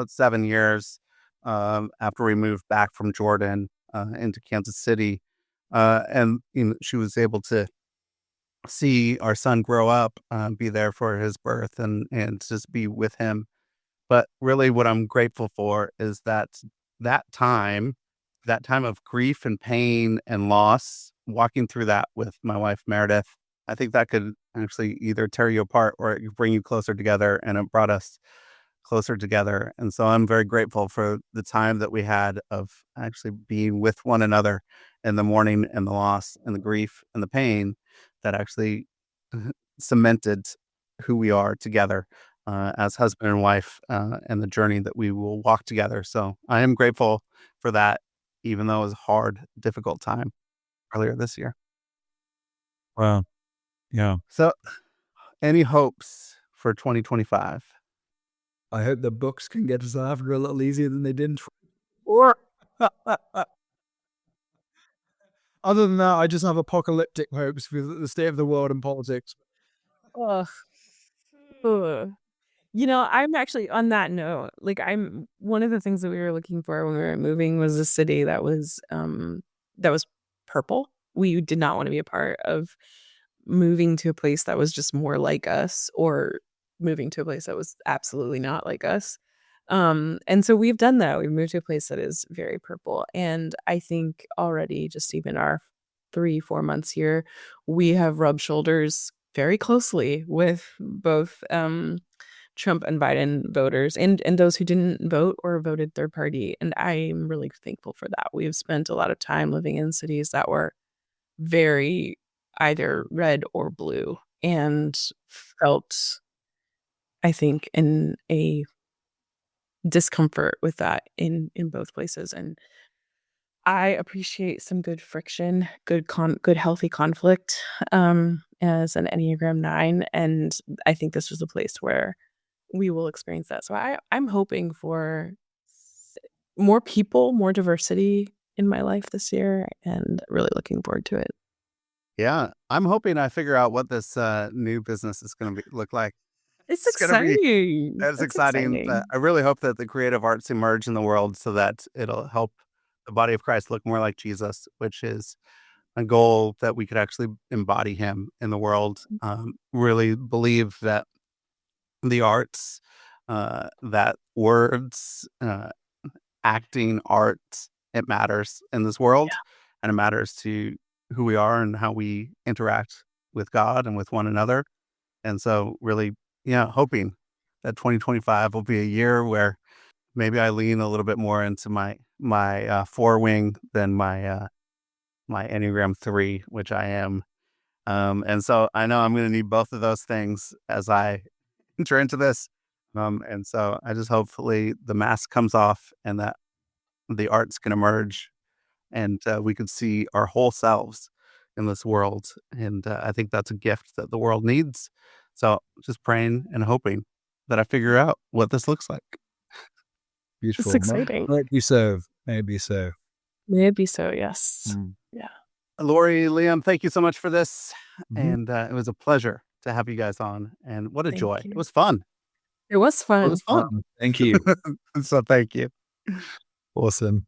7 years after we moved back from Jordan into Kansas City, and she was able to see our son grow up, be there for his birth, and just be with him. But really what I'm grateful for is that time that time of grief and pain and loss, walking through that with my wife, Meredith, I think that could actually either tear you apart or it could bring you closer together, and it brought us closer together. And so I'm very grateful for the time that we had of actually being with one another in the mourning and the loss and the grief and the pain that actually cemented who we are together as husband and wife, and the journey that we will walk together. So I am grateful for that, even though it was a hard, difficult time earlier this year. Wow. Yeah. So, any hopes for 2025? I hope the books can get to South Africa a little easier than they did in or other than that, I just have apocalyptic hopes for the state of the world and politics. Ugh. Ugh. I'm actually on that note, like I'm one of the things that we were looking for when we were moving was a city that was purple. We did not want to be a part of moving to a place that was just more like us, or moving to a place that was absolutely not like us. And so we've done that. We've moved to a place that is very purple. And I think already, just even our 3-4 months here, we have rubbed shoulders very closely with both Trump and Biden voters, and those who didn't vote or voted third party. And I'm really thankful for that. We've spent a lot of time living in cities that were very either red or blue, and felt, I think, in a discomfort with that in both places. And I appreciate some good friction, good healthy conflict, as an Enneagram 9, and I think this was a place where we will experience that. So I'm hoping for more people, more diversity in my life this year, and really looking forward to it. Yeah, I'm hoping I figure out what this new business is going to look like. It's It's going to be exciting. It's It's exciting. exciting. I really hope that the creative arts emerge in the world so that it'll help the body of Christ look more like Jesus, which is a goal that we could actually embody him in the world. Really believe that the arts, that words, acting, art, it matters in this world. and it matters to who we are and how we interact with God and with one another. And so really, hoping that 2025 will be a year where maybe I lean a little bit more into my four wing than my Enneagram 3, which I am. And so I know I'm going to need both of those things as I enter into this. And so I just hopefully the mask comes off and that the arts can emerge and we can see our whole selves in this world. And I think that's a gift that the world needs. So just praying and hoping that I figure out what this looks like. Beautiful. It's exciting. May it be so. May it be so. May it be so, yes. Yeah. Lori, Liam, thank you so much for this. Mhm. And it was a pleasure to have you guys on. And what a Thank joy. you. It was fun. It was fun. It was fun. Thank you. So thank you. Awesome.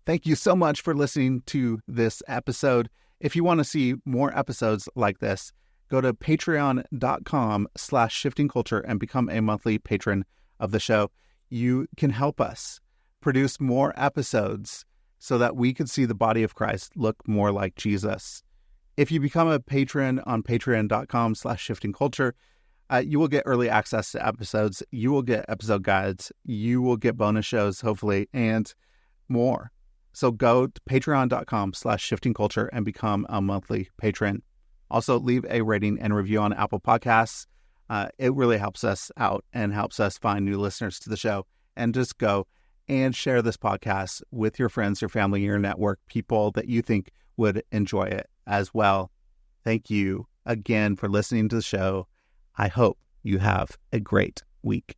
Thank you so much for listening to this episode. If you want to see more episodes like this, go to patreon.com/shiftingculture and become a monthly patron of the show. You can help us produce more episodes so that we can see the body of Christ look more like Jesus. If you become a patron on patreon.com/shiftingculture, you will get early access to episodes. You will get episode guides. You will get bonus shows, hopefully, and more. So go to patreon.com/shiftingculture and become a monthly patron. Also, leave a rating and review on Apple Podcasts. It really helps us out and helps us find new listeners to the show. And just go and share this podcast with your friends, your family, your network, people that you think would enjoy it as well. Thank you again for listening to the show. I hope you have a great week.